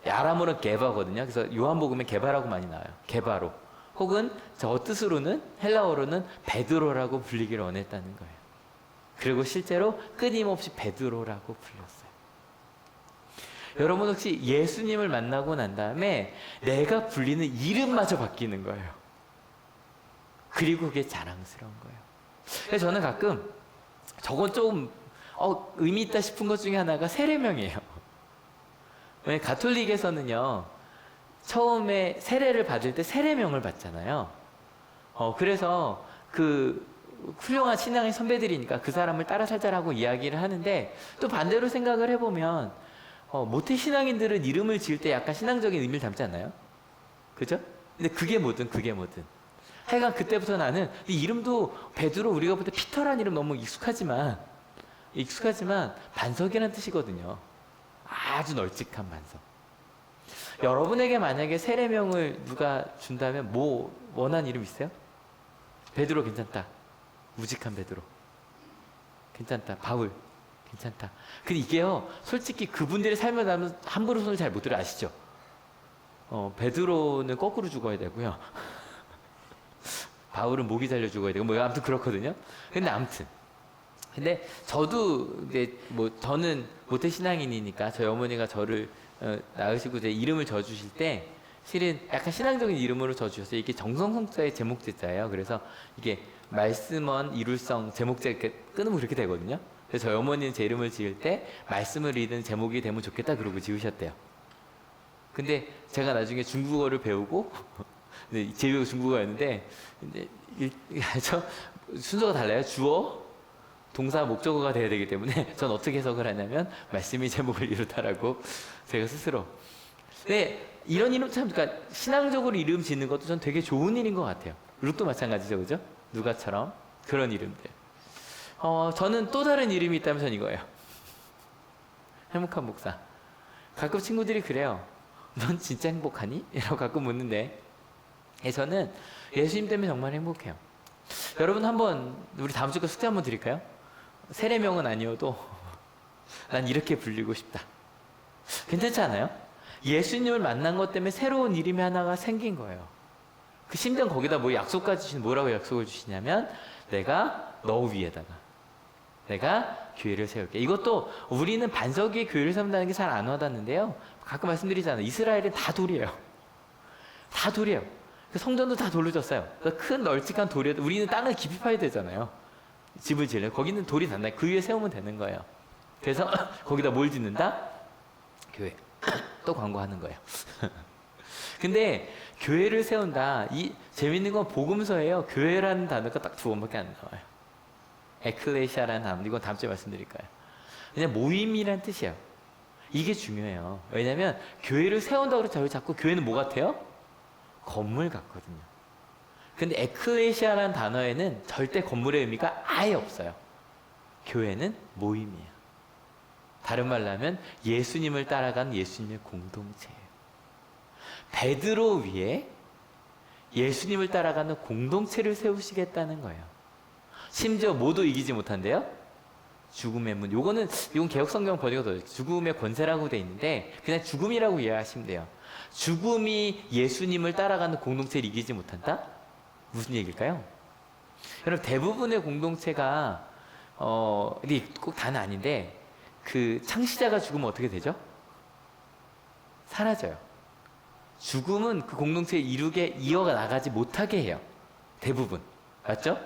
아람어는 게바거든요. 그래서 요한복음에 게바라고 많이 나와요. 게바로. 혹은 저 뜻으로는, 헬라어로는 베드로라고 불리기를 원했다는 거예요. 그리고 실제로 끊임없이 베드로라고 불렸어요. 여러분, 혹시 예수님을 만나고 난 다음에 내가 불리는 이름마저 바뀌는 거예요. 그리고 그게 자랑스러운 거예요. 그래서 저는 가끔 저건 좀 의미 있다 싶은 것 중에 하나가 세례명이에요. 왜냐면 가톨릭에서는요, 처음에 세례를 받을 때 세례명을 받잖아요. 그래서 그 훌륭한 신앙의 선배들이니까 그 사람을 따라 살자라고 이야기를 하는데, 또 반대로 생각을 해보면 모태 신앙인들은 이름을 지을 때 약간 신앙적인 의미를 담지 않나요? 그죠? 근데 그게 뭐든 하여간 그때부터 나는 이 이름도 베드로, 우리가 볼 때 피터라는 이름 너무 익숙하지만 반석이라는 뜻이거든요. 아주 널찍한 반석. 여러분에게 만약에 세례명을 누가 준다면 원하는 이름 있어요? 베드로 괜찮다. 우직한 베드로. 괜찮다. 바울 괜찮다. 근데 이게요, 솔직히 그분들의 삶을 나면 함부로 손을 잘 못 들어. 아시죠? 베드로는 거꾸로 죽어야 되고요. 바울은 목이 잘려 죽어야 되고, 뭐 아무튼 그렇거든요. 근데 저도 이제 뭐 저는 모태 신앙인이니까 저희 어머니가 저를 낳으시고 제 이름을 져주실 때 실은 약간 신앙적인 이름으로 져주셨어요. 이게 정성성자의 제목제자예요. 그래서 이게 말씀원 이룰성 제목제 이렇게 끊으면 그렇게 되거든요. 그래서 저희 어머니는 제 이름을 지을 때 말씀을 읽는 제목이 되면 좋겠다 그러고 지으셨대요. 근데 제가 나중에 중국어를 배우고 제 배우가 중국어였는데 이제 저 순서가 달라요. 주어, 동사, 목적어가 돼야 되기 때문에 전 어떻게 해석을 하냐면 말씀이 제목을 이루다라고 제가 스스로. 근데 이런 이름 참, 그러니까 신앙적으로 이름 짓는 것도 전 되게 좋은 일인 것 같아요. 룩도 마찬가지죠, 그죠? 누가처럼 그런 이름들. 저는 또 다른 이름이 있다면 전 이거예요. 행복한 목사. 가끔 친구들이 그래요. 넌 진짜 행복하니? 이라고 가끔 묻는데, 저는 예수님 때문에 정말 행복해요. 여러분 한번 우리 다음 주까지 숙제 한번 드릴까요? 세례명은 아니어도 난 이렇게 불리고 싶다. 괜찮지 않아요? 예수님을 만난 것 때문에 새로운 이름이 하나가 생긴 거예요. 그 심지어 거기다 뭐 약속까지 주신, 뭐라고 약속을 주시냐면 내가 너 위에다가 내가 교회를 세울게. 이것도 우리는 반석 위에 교회를 세운다는 게 잘 안 와닿는데요. 가끔 말씀드리잖아요. 이스라엘은 다 돌이에요. 다 돌이에요. 그 성전도 다 돌로 졌어요. 큰 널찍한 돌이어도 우리는 땅을 깊이 파야 되잖아요. 집을 지으려. 거기는 돌이 단단해. 그 위에 세우면 되는 거예요. 그래서 거기다 뭘 짓는다? 교회. 또 광고하는 거예요. 근데 교회를 세운다. 이 재밌는 건 복음서예요. 교회라는 단어가 딱 2번밖에 안 나와요. 에클레시아라는 단어. 이건 다음 주에 말씀드릴 거예요. 그냥 모임이란 뜻이에요. 이게 중요해요. 왜냐면 교회를 세운다고 해서 저희 자꾸 교회는 뭐 같아요? 건물 같거든요. 근데 에클레시아라는 단어에는 절대 건물의 의미가 아예 없어요. 교회는 모임이에요. 다른 말로 하면 예수님을 따라간 예수님의 공동체예요. 베드로 위에 예수님을 따라가는 공동체를 세우시겠다는 거예요. 심지어 모두 이기지 못한대요. 죽음의 문. 이건 개혁성경 번역이 더 죽음의 권세라고 돼 있는데 그냥 죽음이라고 이해하시면 돼요. 죽음이 예수님을 따라가는 공동체를 이기지 못한다? 무슨 얘기일까요? 여러분 대부분의 공동체가 꼭 다는 아닌데 그 창시자가 죽으면 어떻게 되죠? 사라져요. 죽음은 그 공동체에 이어가 나가지 못하게 해요. 대부분. 맞죠?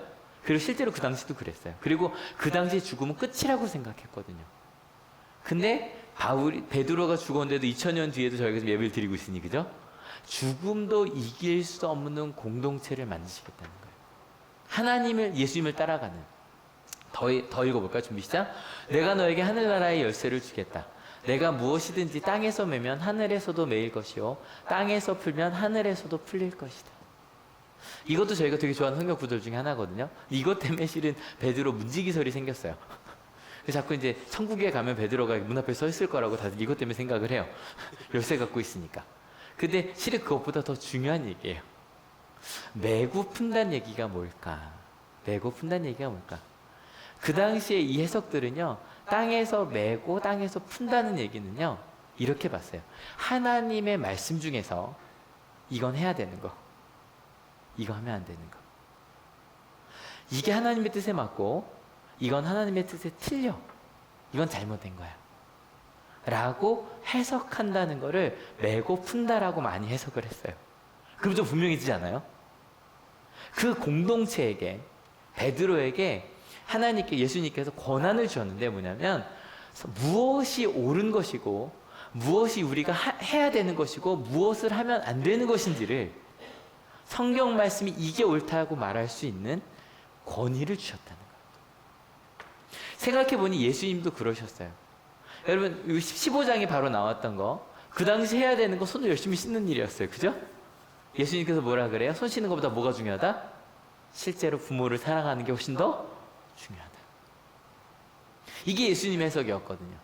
그리고 실제로 그 당시도 그랬어요. 그리고 그 당시에 죽음은 끝이라고 생각했거든요. 근데 베드로가 죽었는데도 2000년 뒤에도 저희가 지금 예배를 드리고 있으니, 그죠? 죽음도 이길 수 없는 공동체를 만드시겠다는 거예요. 예수님을 따라가는. 더 읽어볼까요? 준비 시작. 내가 너에게 하늘나라의 열쇠를 주겠다. 내가 무엇이든지 땅에서 매면 하늘에서도 매일 것이요 땅에서 풀면 하늘에서도 풀릴 것이다. 이것도 저희가 되게 좋아하는 성경 구절 중에 하나거든요. 이것 때문에 실은 베드로 문지기설이 생겼어요. 자꾸 이제 천국에 가면 베드로가 문 앞에 서 있을 거라고 다들 이것 때문에 생각을 해요. 열쇠 갖고 있으니까. 근데 실은 그것보다 더 중요한 얘기예요. 매고 푼다는 얘기가 뭘까? 매고 푼다는 얘기가 뭘까? 그 당시에 이 해석들은요, 땅에서 매고 땅에서 푼다는 얘기는요, 이렇게 봤어요. 하나님의 말씀 중에서 이건 해야 되는 거, 이거 하면 안 되는 거. 이게 하나님의 뜻에 맞고 이건 하나님의 뜻에 틀려. 이건 잘못된 거야. 라고 해석한다는 거를 매고 푼다라고 많이 해석을 했어요. 그럼 좀 분명해지지 않아요? 그 공동체에게, 베드로에게 예수님께서 권한을 주었는데 뭐냐면 무엇이 옳은 것이고 무엇이 우리가 해야 되는 것이고 무엇을 하면 안 되는 것인지를 성경 말씀이 이게 옳다고 말할 수 있는 권위를 주셨다는 거예요. 생각해보니 예수님도 그러셨어요. 여러분 15장에 바로 나왔던 거, 그 당시 해야 되는 거 손을 열심히 씻는 일이었어요. 그죠? 예수님께서 뭐라 그래요? 손 씻는 것보다 뭐가 중요하다? 실제로 부모를 사랑하는 게 훨씬 더 중요하다. 이게 예수님 해석이었거든요.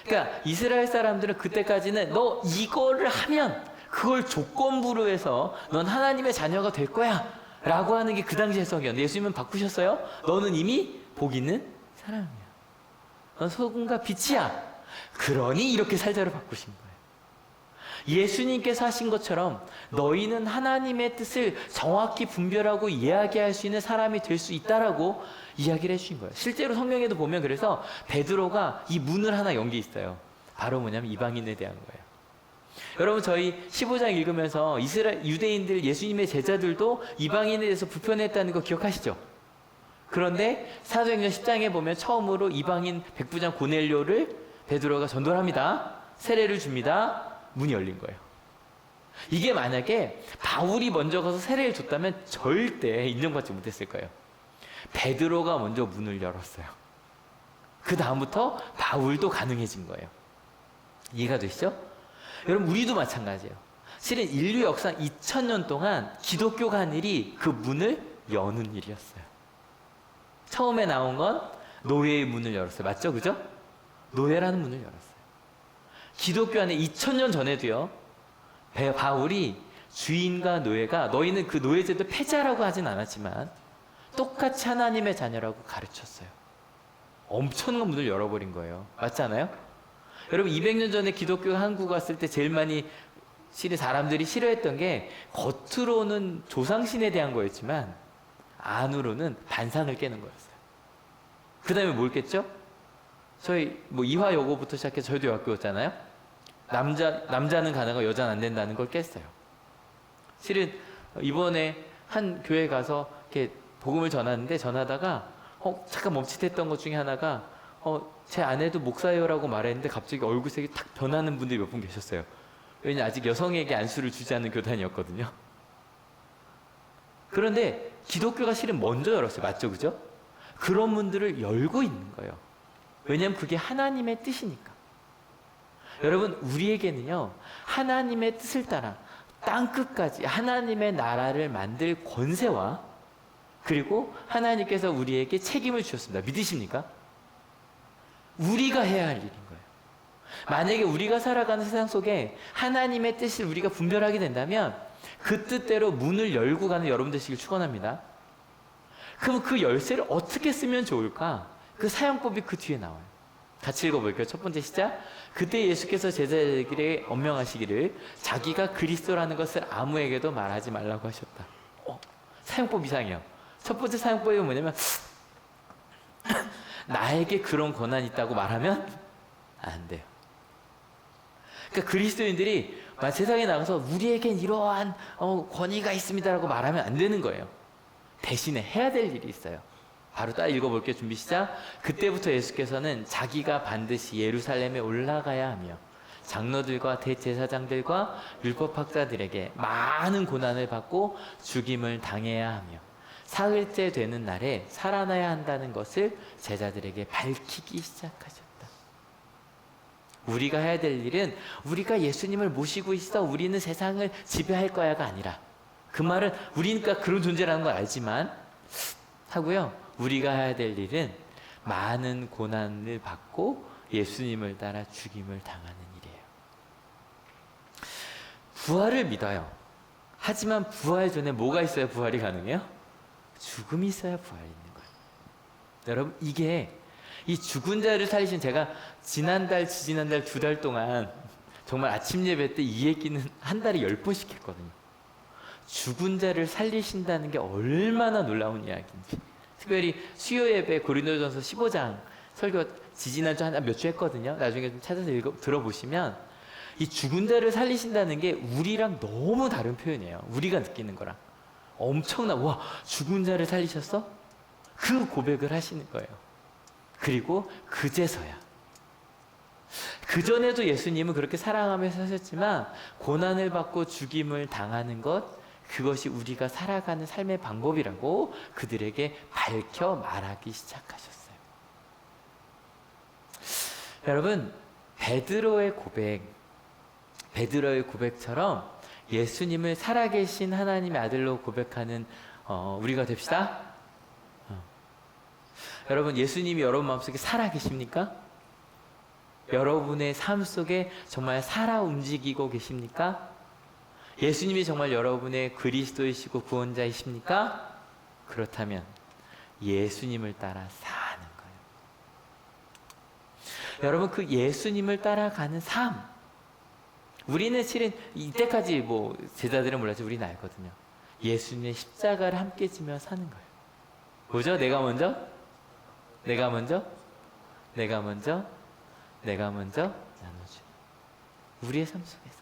그러니까 이스라엘 사람들은 그때까지는 너 이거를 하면 그걸 조건부로 해서 넌 하나님의 자녀가 될 거야 라고 하는 게 그 당시 해석이었는데 예수님은 바꾸셨어요. 너는 이미 복 있는 사람이야. 넌 소금과 빛이야. 그러니 이렇게 살자로 바꾸신 거예요. 예수님께서 하신 것처럼 너희는 하나님의 뜻을 정확히 분별하고 이야기할 수 있는 사람이 될 수 있다라고 이야기를 해주신 거예요. 실제로 성경에도 보면 그래서 베드로가 이 문을 하나 연 게 있어요. 바로 뭐냐면 이방인에 대한 거예요. 여러분 저희 15장 읽으면서 유대인들 예수님의 제자들도 이방인에 대해서 불편했다는 거 기억하시죠? 그런데 사도행전 10장에 보면 처음으로 이방인 백부장 고넬료를 베드로가 전도를 합니다. 세례를 줍니다. 문이 열린 거예요. 이게 만약에 바울이 먼저 가서 세례를 줬다면 절대 인정받지 못했을 거예요. 베드로가 먼저 문을 열었어요. 그 다음부터 바울도 가능해진 거예요. 이해가 되시죠? 여러분 우리도 마찬가지예요. 실은 인류 역사 2000년 동안 기독교가 한 일이 그 문을 여는 일이었어요. 처음에 나온 건 노예의 문을 열었어요. 맞죠? 그죠? 노예라는 문을 열었어요. 기독교 안에 2000년 전에도요. 바울이 주인과 노예가 너희는 그 노예제도 폐지하라고 하진 않았지만 똑같이 하나님의 자녀라고 가르쳤어요. 엄청난 문을 열어버린 거예요. 맞지 않아요? 여러분 200년 전에 기독교가 한국 왔을 때 제일 많이 사람들이 싫어했던 게 겉으로는 조상신에 대한 거였지만 안으로는 반상을 깨는 거였어요. 그 다음에 뭘 깼죠? 저희 이화여고부터 시작해서 저희도 여학교였잖아요. 남자는 가능하고 여자는 안 된다는 걸 깼어요. 실은 이번에 한 교회 가서 이렇게 복음을 전하는데 전하다가 잠깐 멈칫했던 것 중에 하나가 제 아내도 목사예요라고 말했는데 갑자기 얼굴색이 탁 변하는 분들이 몇 분 계셨어요. 왜냐면 아직 여성에게 안수를 주지 않는 교단이었거든요. 그런데 기독교가 실은 먼저 열었어요. 맞죠? 그죠? 그런 문들을 열고 있는 거예요. 왜냐하면 그게 하나님의 뜻이니까. 여러분 우리에게는요 하나님의 뜻을 따라 땅끝까지 하나님의 나라를 만들 권세와 그리고 하나님께서 우리에게 책임을 주셨습니다. 믿으십니까? 우리가 해야 할 일인 거예요. 만약에 우리가 살아가는 세상 속에 하나님의 뜻을 우리가 분별하게 된다면 그 뜻대로 문을 열고 가는 여러분 되시길 축원합니다. 그럼 그 열쇠를 어떻게 쓰면 좋을까? 그 사용법이 그 뒤에 나와요. 같이 읽어볼게요. 첫 번째 시작. 그때 예수께서 제자들에게 엄명하시기를 자기가 그리스도라는 것을 아무에게도 말하지 말라고 하셨다. 사용법 이상해요. 첫 번째 사용법이 뭐냐면 나에게 그런 권한이 있다고 말하면 안 돼요. 그러니까 그리스도인들이 세상에 나가서 우리에겐 이러한 권위가 있습니다라고 말하면 안 되는 거예요. 대신에 해야 될 일이 있어요. 바로 따라 읽어볼게요. 준비 시작. 그때부터 예수께서는 자기가 반드시 예루살렘에 올라가야 하며 장로들과 대제사장들과 율법학자들에게 많은 고난을 받고 죽임을 당해야 하며 사흘째 되는 날에 살아나야 한다는 것을 제자들에게 밝히기 시작하셨다. 우리가 해야 될 일은 우리가 예수님을 모시고 있어 우리는 세상을 지배할 거야가 아니라 그 말은 우리니까 그런 존재라는 걸 알지만 하고요. 우리가 해야 될 일은 많은 고난을 받고 예수님을 따라 죽임을 당하는 일이에요. 부활을 믿어요. 하지만 부활 전에 뭐가 있어야 부활이 가능해요? 죽음이 있어야 부활이 있는 거예요. 여러분 이게 이 죽은 자를 살리신 제가 지난달, 지지난달 2달 동안 정말 아침 예배 때 이 얘기는 한 달에 10번씩 했거든요. 죽은 자를 살리신다는 게 얼마나 놀라운 이야기인지. 특별히 수요 예배 고린도전서 15장 설교 지지난주 한 몇 주 했거든요. 나중에 좀 찾아서 들어보시면 이 죽은 자를 살리신다는 게 우리랑 너무 다른 표현이에요. 우리가 느끼는 거랑. 와 죽은 자를 살리셨어? 그 고백을 하시는 거예요. 그리고 그제서야 그전에도 예수님은 그렇게 사랑하며 사셨지만 고난을 받고 죽임을 당하는 것 그것이 우리가 살아가는 삶의 방법이라고 그들에게 밝혀 말하기 시작하셨어요. 여러분 베드로의 고백처럼 예수님을 살아계신 하나님의 아들로 고백하는 우리가 됩시다. 여러분 예수님이 여러분 마음속에 살아계십니까? 여러분의 삶 속에 정말 살아 움직이고 계십니까? 예수님이 정말 여러분의 그리스도이시고 구원자이십니까? 그렇다면 예수님을 따라 사는 거예요. 여러분, 그 예수님을 따라가는 삶, 우리는 실은 이때까지 뭐 제자들은 몰랐지 우리는 알거든요. 예수님의 십자가를 함께 지며 사는 거예요. 뭐죠? 내가 먼저 나눠주. 우리의 삶 속에서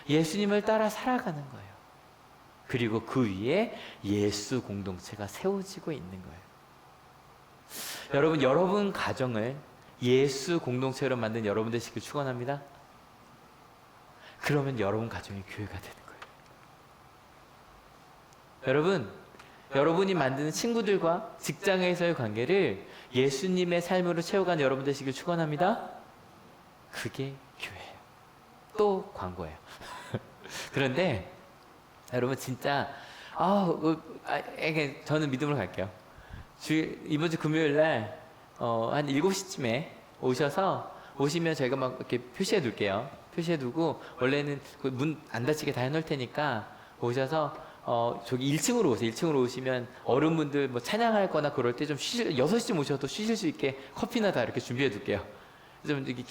예수님을 따라 살아가는 거예요. 그리고 그 위에 예수 공동체가 세워지고 있는 거예요. 여러분 가정을 예수 공동체로 만든 여러분 되시길 축원합니다. 그러면 여러분 가정이 교회가 되는 거예요. 여러분이 만드는 친구들과 직장에서의 관계를 예수님의 삶으로 채워가는 여러분 되시길 축원합니다. 그게 교회예요. 또 광고예요. 그런데 여러분 진짜 저는 믿음으로 갈게요. 이번 주 금요일 날 한 7시쯤에 오시면 저희가 막 이렇게 표시해 둘게요. 표시해 두고 원래는 문 안 닫히게 다 해놓을 테니까 오셔서 저기 1층으로 오세요. 1층으로 오시면 어른분들 뭐 찬양할 거나 그럴 때 좀 6시쯤 오셔도 쉬실 수 있게 커피나 다 이렇게 준비해 둘게요. 좀 이렇게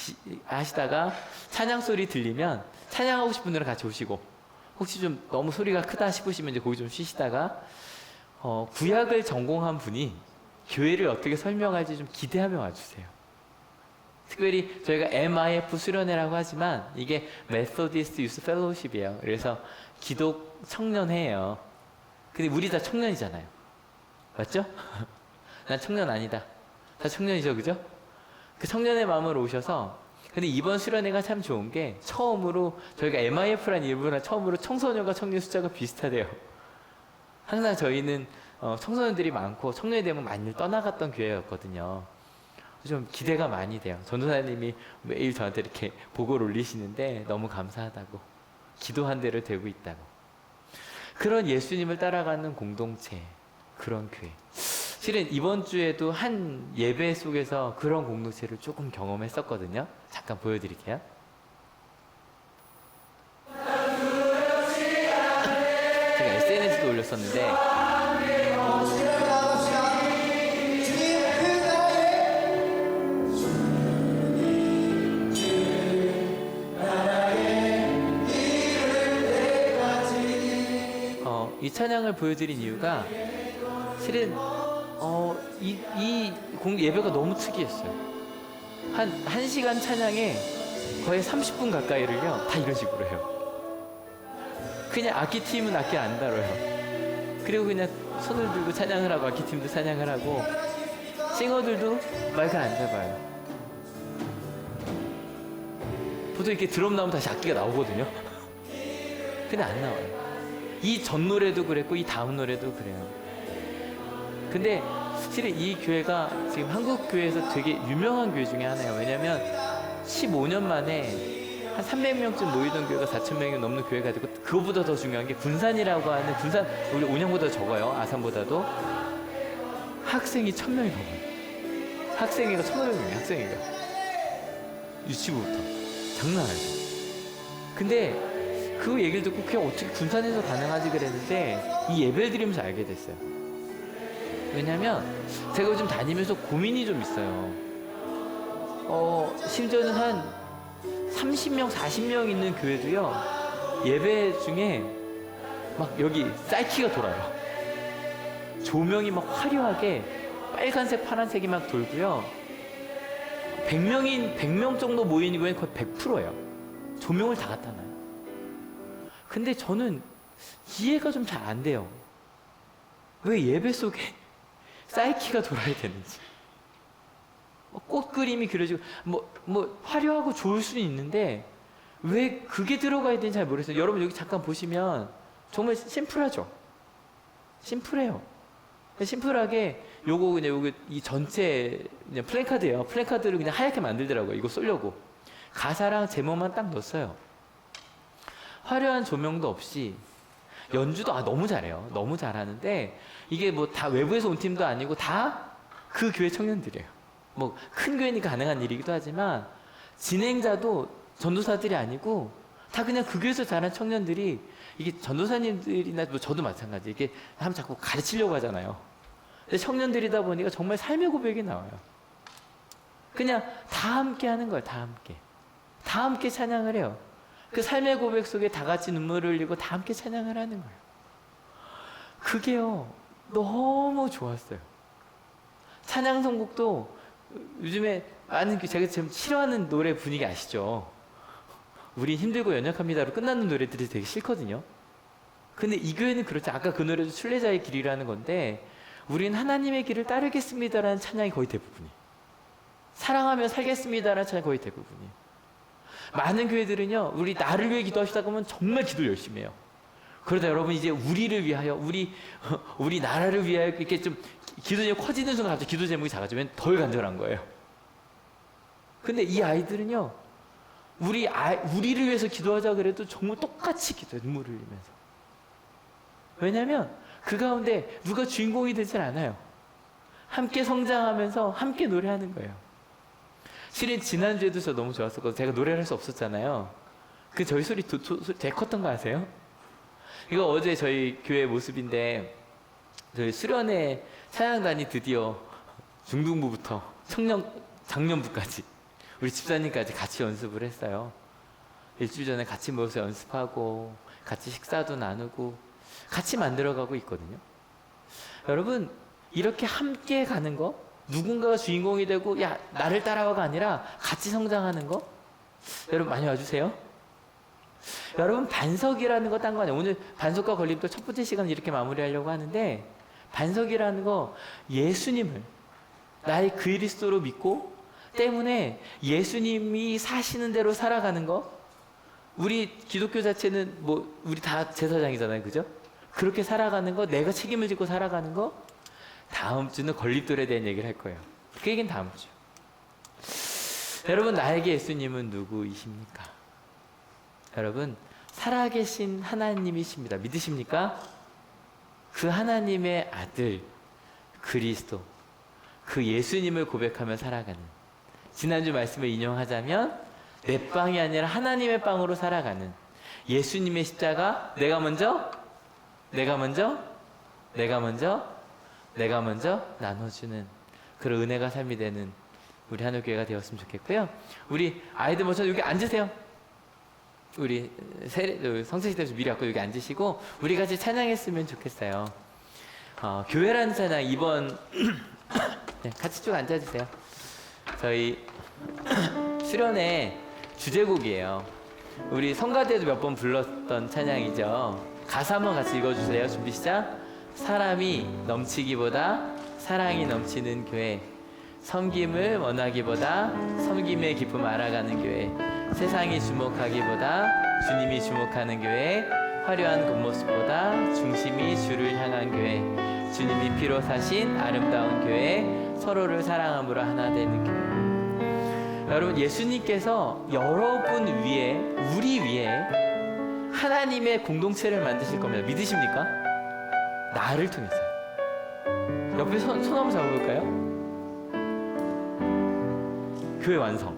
하시다가 찬양 소리 들리면 찬양하고 싶은 분들은 같이 오시고, 혹시 좀 너무 소리가 크다 싶으시면 이제 거기 좀 쉬시다가 구약을 전공한 분이 교회를 어떻게 설명할지 좀 기대하며 와주세요. 특별히 저희가 MIF 수련회라고 하지만 이게 Methodist Youth Fellowship이에요. 그래서 기독 청년회예요. 근데 우리 다 청년이잖아요. 맞죠? 난 청년 아니다. 다 청년이죠, 그죠? 그 청년의 마음으로 오셔서, 근데 이번 수련회가 참 좋은 게 처음으로 저희가 MIF라는 이름으로 처음으로 청소년과 청년 숫자가 비슷하대요. 항상 저희는 청소년들이 많고 청년이 되면 많이 떠나갔던 교회였거든요. 좀 기대가 많이 돼요. 전도사님이 매일 저한테 이렇게 보고를 올리시는데 너무 감사하다고, 기도한 대로 되고 있다고. 그런 예수님을 따라가는 공동체, 그런 교회. 실은 이번 주에도 한 예배 속에서 그런 공동체를 조금 경험했었거든요. 잠깐 보여드릴게요. 제가 SNS도 올렸었는데 이 찬양을 보여드린 이유가 실은 예배가 너무 특이했어요. 한 1시간 찬양에 거의 30분 가까이를요 다 이런 식으로 해요. 그냥 악기팀은 악기 안 다뤄요. 그리고 그냥 손을 들고 찬양을 하고, 악기팀도 찬양을 하고, 싱어들도 마이크를 안 잡아요. 보통 이렇게 드럼 나오면 다시 악기가 나오거든요. 근데 안 나와요. 이 전 노래도 그랬고 이 다음 노래도 그래요. 근데 실은 이 교회가 지금 한국 교회에서 되게 유명한 교회 중에 하나예요. 왜냐면 15년 만에 한 300명쯤 모이던 교회가 4,000명이 넘는 교회가 되고, 그거보다 더 중요한 게 군산이라고 하는, 군산 우리 온양보다 적어요. 아산보다도 학생이 1,000명이 넘어요. 학생회가 1,500명이에요. 학생회가 유치부부터 장난 아니죠. 근데 그 얘기를 듣고 그냥 어떻게 군산에서 가능하지 그랬는데 이 예배를 드리면서 알게 됐어요. 왜냐면 제가 요즘 다니면서 고민이 좀 있어요. 심지어는 한 30명, 40명 있는 교회도요, 예배 중에 막 여기 사이키가 돌아요. 조명이 막 화려하게 빨간색, 파란색이 막 돌고요. 100명 정도 모이는 교회는 거의 100%예요. 조명을 다 갖다 놔요. 근데 저는 이해가 좀 잘 안 돼요. 왜 예배 속에 사이키가 돌아야 되는지. 꽃 그림이 그려지고 뭐 화려하고 좋을 수는 있는데 왜 그게 들어가야 되는지 잘 모르겠어요. 여러분 여기 잠깐 보시면 정말 심플하죠. 심플해요. 심플하게 요거 이 전체 그냥 플랜카드예요. 플랜카드를 그냥 하얗게 만들더라고요. 이거 쏘려고. 가사랑 제목만 딱 넣었어요. 화려한 조명도 없이, 연주도 너무 잘해요. 너무 잘하는데 이게 뭐 다 외부에서 온 팀도 아니고 다 그 교회 청년들이에요. 뭐 큰 교회니까 가능한 일이기도 하지만 진행자도 전도사들이 아니고 다 그냥 그 교회에서 자란 청년들이, 이게 전도사님들이나 뭐 저도 마찬가지, 이게 하면 자꾸 가르치려고 하잖아요. 근데 청년들이다 보니까 정말 삶의 고백이 나와요. 그냥 다 함께 하는 거예요. 다 함께 찬양을 해요. 그 삶의 고백 속에 다 같이 눈물을 흘리고 다 함께 찬양을 하는 거예요. 그게요 너무 좋았어요. 찬양 선곡도 요즘에 많은 제가 지금 싫어하는 노래 분위기 아시죠? 우린 힘들고 연약합니다로 끝나는 노래들이 되게 싫거든요. 근데 이 교회는 그렇지. 아까 그 노래도 순례자의 길이라는 건데 우린 하나님의 길을 따르겠습니다라는 찬양이 거의 대부분이, 사랑하며 살겠습니다라는 찬양이 거의 대부분이. 많은 교회들은요 우리 나를 위해 기도하시다 보면 정말 기도 열심히 해요. 그러다 여러분 이제 우리를 위하여 우리 나라를 위하여 이렇게 좀 기도 제목이 커지는 순간 갑자기 기도 제목이 작아지면 덜 간절한 거예요. 근데 이 아이들은요 우리를 위해서 기도하자 그래도 정말 똑같이 기도해요. 눈물을 흘리면서. 왜냐하면 그 가운데 누가 주인공이 되질 않아요. 함께 성장하면서 함께 노래하는 거예요. 실은 지난주에도 저 너무 좋았었거든요. 제가 노래를 할 수 없었잖아요. 그 저희 소리 되게 컸던 거 아세요? 이거 어제 저희 교회 모습인데 저희 수련회 찬양단이 드디어 중등부부터 장년부까지 우리 집사님까지 같이 연습을 했어요. 일주일 전에 같이 모여서 연습하고 같이 식사도 나누고 같이 만들어가고 있거든요. 여러분 이렇게 함께 가는 거, 누군가가 주인공이 되고 야 나를 따라와가 아니라 같이 성장하는 거, 여러분 많이 와주세요. 여러분 반석이라는 거 딴 거 아니에요. 오늘 반석과 걸림돌 첫 번째 시간 이렇게 마무리하려고 하는데, 반석이라는 거 예수님을 나의 그리스도로 믿고 때문에 예수님이 사시는 대로 살아가는 거. 우리 기독교 자체는 뭐 우리 다 제사장이잖아요, 그죠? 그렇게 살아가는 거, 내가 책임을 지고 살아가는 거. 다음 주는 걸림돌에 대한 얘기를 할 거예요. 그 얘기는 다음 주. 여러분 나에게 예수님은 누구이십니까? 여러분 살아계신 하나님이십니다. 믿으십니까? 그 하나님의 아들 그리스도, 그 예수님을 고백하며 살아가는, 지난주 말씀을 인용하자면 내 빵이 아니라 하나님의 빵으로 살아가는 예수님의 십자가, 내가 먼저 나눠주는 그런 은혜가 삶이 되는 우리 한울교회가 되었으면 좋겠고요. 우리 아이들 먼저 여기 앉으세요. 우리 성세시 때부터 미리 왔고 여기 앉으시고 우리 같이 찬양했으면 좋겠어요. 교회라는 찬양 이번 네, 같이 쭉 앉아주세요. 저희 수련회 주제곡이에요. 우리 성가 때도 몇 번 불렀던 찬양이죠. 가사 한번 같이 읽어주세요. 준비 시작. 사람이 넘치기보다 사랑이 넘치는 교회, 섬김을 원하기보다 섬김의 기쁨 알아가는 교회, 세상이 주목하기보다 주님이 주목하는 교회, 화려한 겉모습보다 중심이 주를 향한 교회, 주님이 피로 사신 아름다운 교회, 서로를 사랑함으로 하나 되는 교회. 여러분 예수님께서 여러분 위에, 우리 위에 하나님의 공동체를 만드실 겁니다. 믿으십니까? 나를 통해서요. 옆에 손 한번 잡아볼까요? 교회 완성.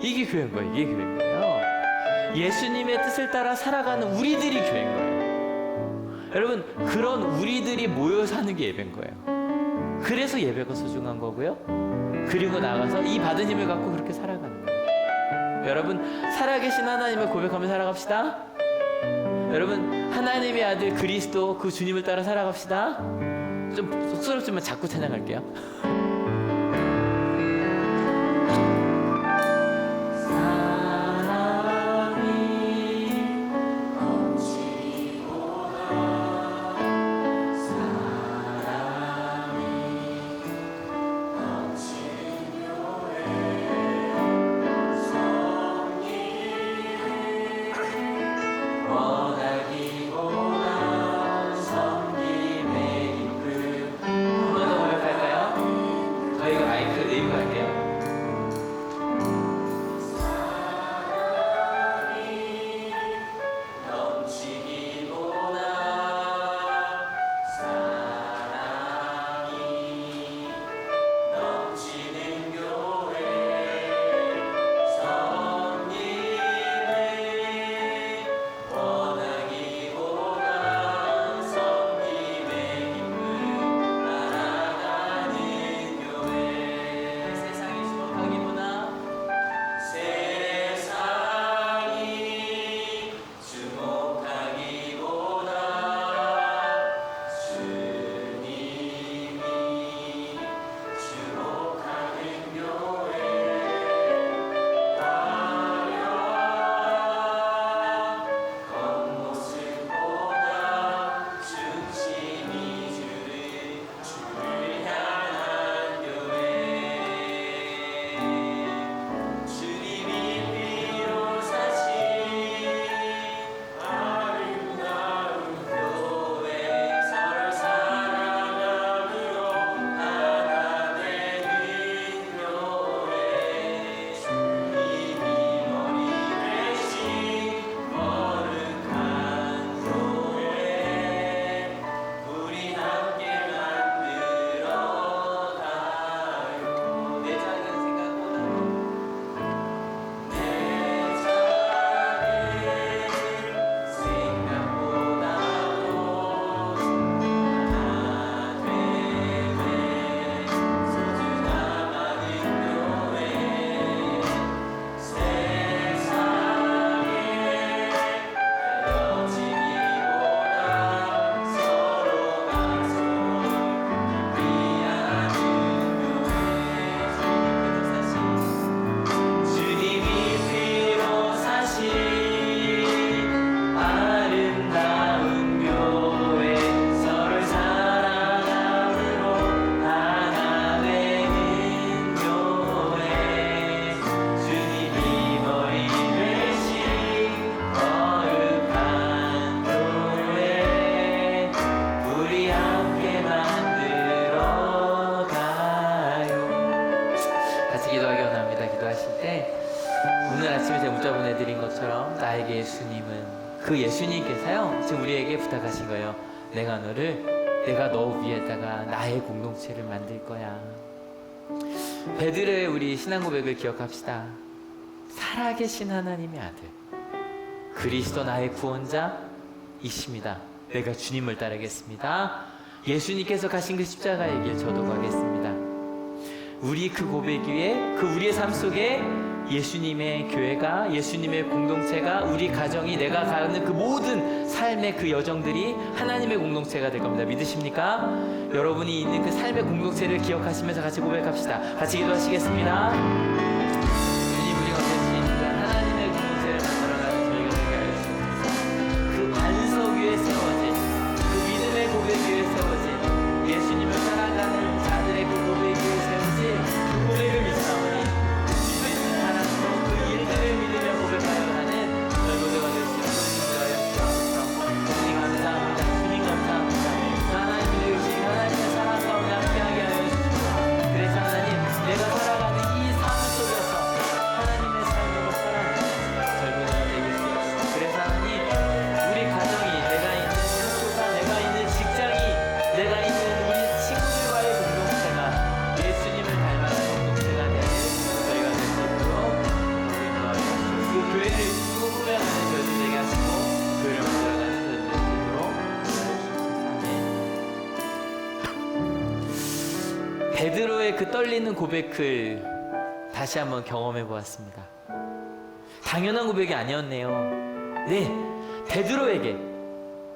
이게 교회인 거예요. 이게 교회인 거예요. 예수님의 뜻을 따라 살아가는 우리들이 교회인 거예요. 여러분 그런 우리들이 모여 사는 게 예배인 거예요. 그래서 예배가 소중한 거고요. 그리고 나가서 이 받은 힘을 갖고 그렇게 살아가는 거예요. 여러분 살아계신 하나님을 고백하며 살아갑시다. 여러분 하나님의 아들 그리스도, 그 주님을 따라 살아갑시다. 좀 쑥스럽지만 자꾸 찬양할게요. 예수님은 그 예수님께서요 지금 우리에게 부탁하신 거예요. 내가 너 위에다가 나의 공동체를 만들 거야. 베드로의 우리 신앙 고백을 기억합시다. 살아계신 하나님의 아들 그리스도 나의 구원자이십니다. 내가 주님을 따르겠습니다. 예수님께서 가신 그 십자가의 길 저도 가겠습니다. 우리 그 고백 위에 그 우리의 삶 속에 예수님의 교회가 예수님의 공동체가 우리 가정이 내가 가는 그 모든 삶의 그 여정들이 하나님의 공동체가 될 겁니다. 믿으십니까? 여러분이 있는 그 삶의 공동체를 기억하시면서 같이 고백합시다. 같이 기도하시겠습니다. 주님 우리가 되신 하나님의 공동체를 만들어가는 저희가 되게 하여 주옵소서. 그 반석 위에 세워진 그 믿음의 고백 위에 세워진 예수님을 따라가는 자들의 그 고백 위에 세워진 그 고백을 믿사오니 믿고 있는 사람으로 그 일들을 믿으며 고백하여 가는 저희 모두가 될 수 있도록 인도하여 주옵소서. 주님 감사합니다. 주님 감사합니다. 하나님의 의식 하나님의 사랑 가운데 함께하게 하여 주시옵소서. 그래서 하나님 내가 살아가는 이 삶 속에서 하나님의 삶으로 살아가는 저희 모두가 되게 주옵소서. 그래서 하나님 우리 가정이 내가 있는 학교가 내가 있는 직장이 내가 있는 우리 친구들과의 공동체가 예수님을 닮아가는 공동체가 되는 저희가 될 수 있도록 인도하여 주시옵소서. 그 교회를 꾸며가는 저희들 되게 하시고 교회를 만들어가는 저희들 될 수 있도록 아멘. 베드로의 그 떨리는 고백을 다시 한번 경험해 보았습니다. 당연한 고백이 아니었네요. 네, 베드로에게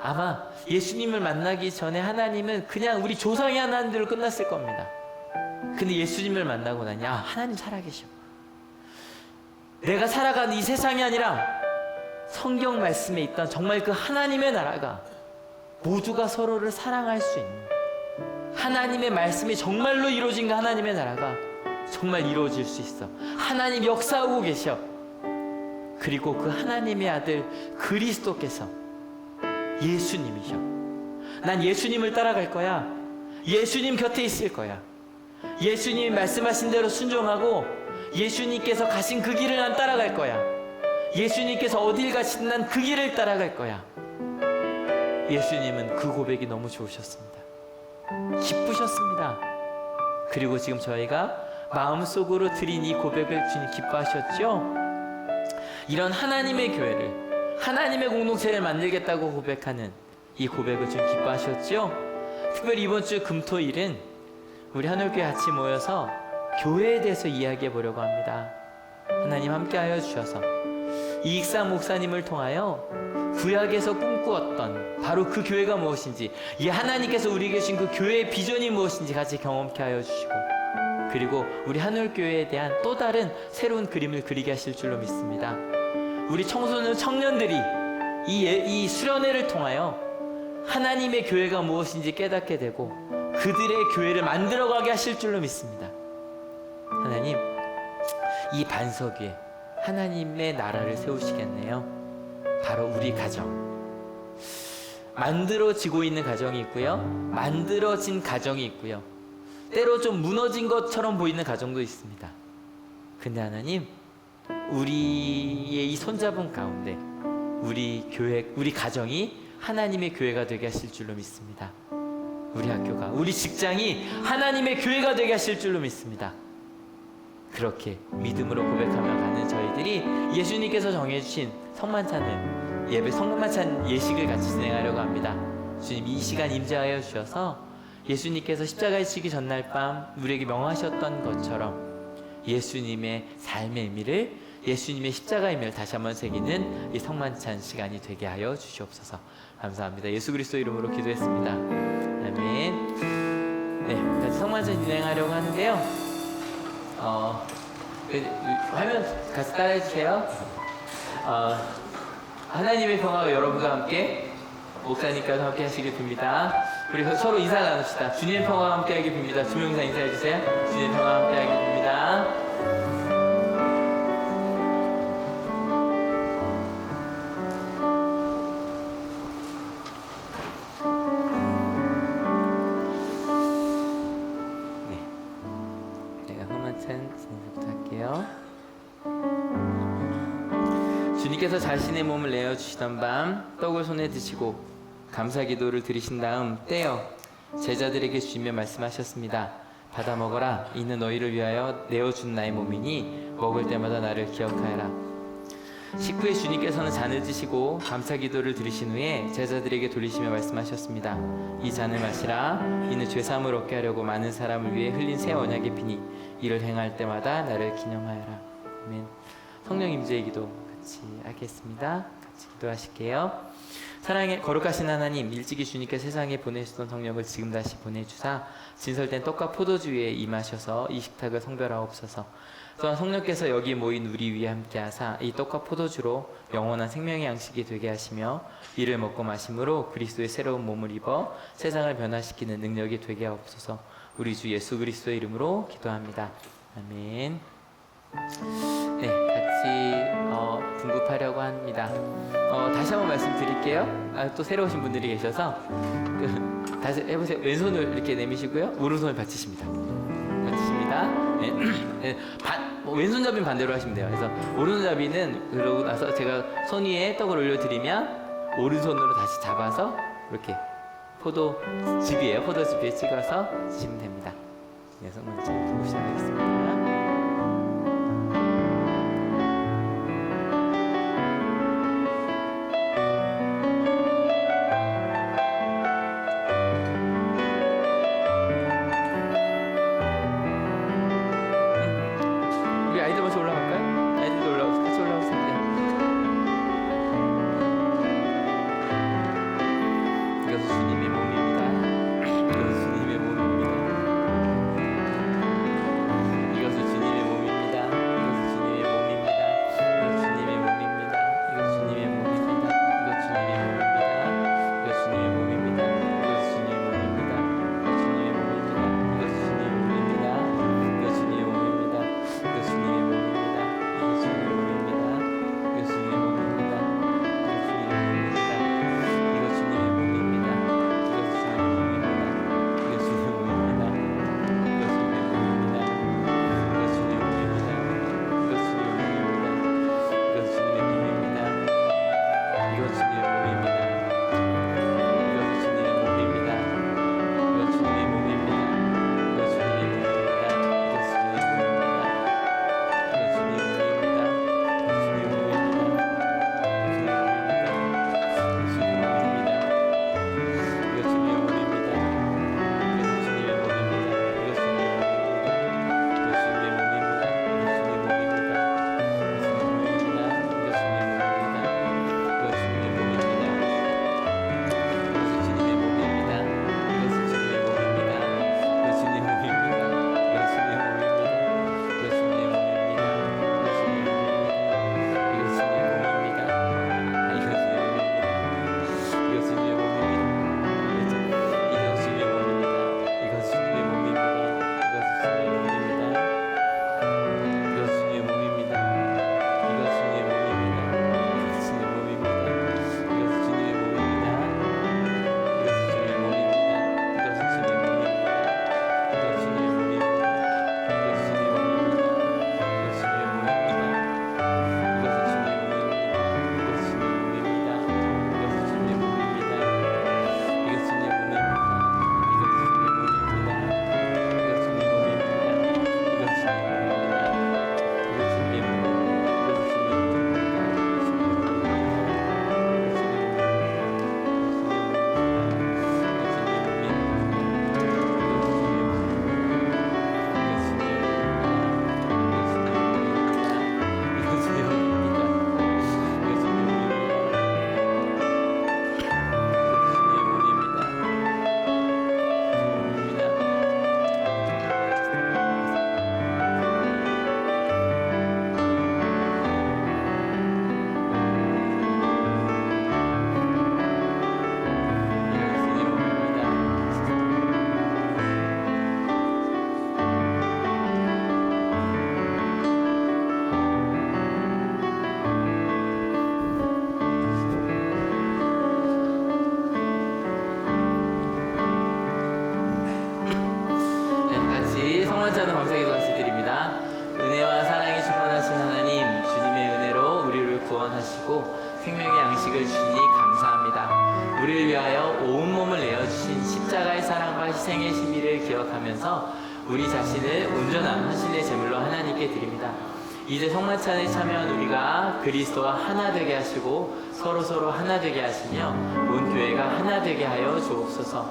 아마 예수님을 만나기 전에 하나님은 그냥 우리 조상의 하나님대로 끝났을 겁니다. 근데 예수님을 만나고 나니 하나님 살아계셔. 내가 살아가는 이 세상이 아니라 성경 말씀에 있던 정말 그 하나님의 나라가 모두가 서로를 사랑할 수 있는 하나님의 말씀이 정말로 이루어진 그 하나님의 나라가 정말 이루어질 수 있어. 하나님 역사하고 계셔. 그리고 그 하나님의 아들 그리스도께서 예수님이셔. 난 예수님을 따라갈 거야. 예수님 곁에 있을 거야. 예수님이 말씀하신 대로 순종하고 예수님께서 가신 그 길을 난 따라갈 거야. 예수님께서 어딜 가시든 난 그 길을 따라갈 거야. 예수님은 그 고백이 너무 좋으셨습니다. 기쁘셨습니다. 그리고 지금 저희가 마음속으로 드린 이 고백을 주님 기뻐하셨죠? 이런 하나님의 교회를 하나님의 공동체를 만들겠다고 고백하는 이 고백을 좀 기뻐하셨죠? 특별히 이번 주 금토일은 우리 하늘교회 같이 모여서 교회에 대해서 이야기해 보려고 합니다. 하나님 함께하여 주셔서 이익삼 목사님을 통하여 구약에서 꿈꾸었던 바로 그 교회가 무엇인지, 이 하나님께서 우리에게 주신 그 교회의 비전이 무엇인지 같이 경험케 하여 주시고, 그리고 우리 하늘교회에 대한 또 다른 새로운 그림을 그리게 하실 줄로 믿습니다. 우리 청소년 청년들이 이 수련회를 통하여 하나님의 교회가 무엇인지 깨닫게 되고 그들의 교회를 만들어가게 하실 줄로 믿습니다. 하나님, 이 반석 위에 하나님의 나라를 세우시겠네요. 바로 우리 가정. 만들어지고 있는 가정이 있고요, 만들어진 가정이 있고요, 때로 좀 무너진 것처럼 보이는 가정도 있습니다. 근데 하나님, 우리의 이 손잡은 가운데 우리 교회, 우리 가정이 하나님의 교회가 되게 하실 줄로 믿습니다. 우리 학교가, 우리 직장이 하나님의 교회가 되게 하실 줄로 믿습니다. 그렇게 믿음으로 고백하며 가는 저희들이 예수님께서 정해주신 성만찬을, 예배 성만찬 예식을 같이 진행하려고 합니다. 주님, 이 시간 임재하여 주셔서 예수님께서 십자가에 지기 전날 밤 우리에게 명하셨던 것처럼 예수님의 삶의 의미를, 예수님의 십자가의 의미를 다시 한번 새기는 이 성만찬 시간이 되게 하여 주시옵소서. 감사합니다. 예수 그리스도 이름으로 기도했습니다. 아멘. 네, 같이 성만찬 진행하려고 하는데요. 화면 같이 따라해 주세요. 하나님의 평화가 여러분과 함께, 목사님까지 함께 하시길 빕니다. 우리 서로 인사 나눕시다. 주님의 평화가 함께 하길 빕니다. 두 명이서 인사해 주세요. 주님의 평화가 함께 하길 빕니다. 주님께서 자신의 몸을 내어 주시던 밤 떡을 손에 드시고 감사 기도를 드리신 다음 떼어 제자들에게 주시며 말씀하셨습니다. 받아 먹어라. 이는 너희를 위하여 내어준 나의 몸이니 먹을 때마다 나를 기억하여라. 식후에 주님께서는 잔을 드시고 감사 기도를 드리신 후에 제자들에게 돌리시며 말씀하셨습니다. 이 잔을 마시라. 이는 죄사함을 얻게 하려고 많은 사람을 위해 흘린 새 언약의 피니 이를 행할 때마다 나를 기념하여라. 아멘. 성령 임재의 기도 같이 하겠습니다. 같이 기도하실게요. 사랑의 거룩하신 하나님, 일찍이 주님께 세상에 보내주던 성령을 지금 다시 보내주사 진설된 떡과 포도주 위에 임하셔서 이 식탁을 성별하옵소서. 또한 성령께서 여기 모인 우리 위에 함께하사 이 떡과 포도주로 영원한 생명의 양식이 되게 하시며 이를 먹고 마심으로 그리스도의 새로운 몸을 입어 세상을 변화시키는 능력이 되게 하옵소서. 우리 주 예수 그리스도의 이름으로 기도합니다. 아멘. 네, 같이 분급하려고 합니다. 다시 한번 말씀드릴게요. 또 새로 오신 분들이 계셔서 다시 해보세요. 왼손을 이렇게 내미시고요, 오른손을 받치십니다. 받치십니다. 네. 네. 왼손잡이는 반대로 하시면 돼요. 그래서 오른손잡이는 그러고 나서 제가 손 위에 떡을 올려드리면 오른손으로 다시 잡아서 이렇게 포도즙이에요. 포도즙에 찍어서 드시면 됩니다. 그래서 먼저 보고 시작하겠습니다. 아이들 먼저 올라갈까요? 아이들도 올라오세요. 같이 올라오세요. 네. 이것은 주님의 몸입니다. 이것은 주님의 몸입니다. 생명의 양식을 주시니 감사합니다. 우리를 위하여 온몸을 내어주신 십자가의 사랑과 희생의 신비를 기억하면서 우리 자신을 온전한 헌신의 제물로 하나님께 드립니다. 이제 성만찬에 참여한 우리가 그리스도와 하나 되게 하시고 서로 하나 되게 하시며 온 교회가 하나 되게 하여 주옵소서.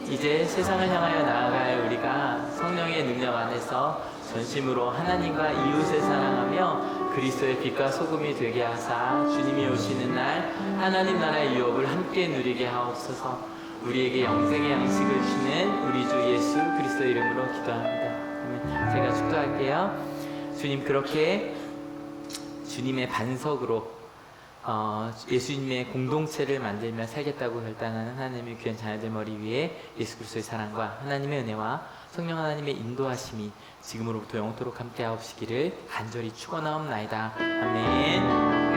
이제 세상을 향하여 나아갈 우리가 성령의 능력 안에서 전심으로 하나님과 이웃을 사랑하며 그리스도의 빛과 소금이 되게 하사 주님이 오시는 날 하나님 나라의 유업을 함께 누리게 하옵소서. 우리에게 영생의 양식을 주시는 우리 주 예수 그리스도 이름으로 기도합니다. 제가 축도할게요. 주님, 그렇게 주님의 반석으로 예수님의 공동체를 만들며 살겠다고 결단하는 하나님의 귀한 자녀들 머리 위에 예수 그리스도의 사랑과 하나님의 은혜와 성령 하나님의 인도하심이 지금으로부터 영원토록 함께 하옵시기를 간절히 축원하옵나이다. 아멘.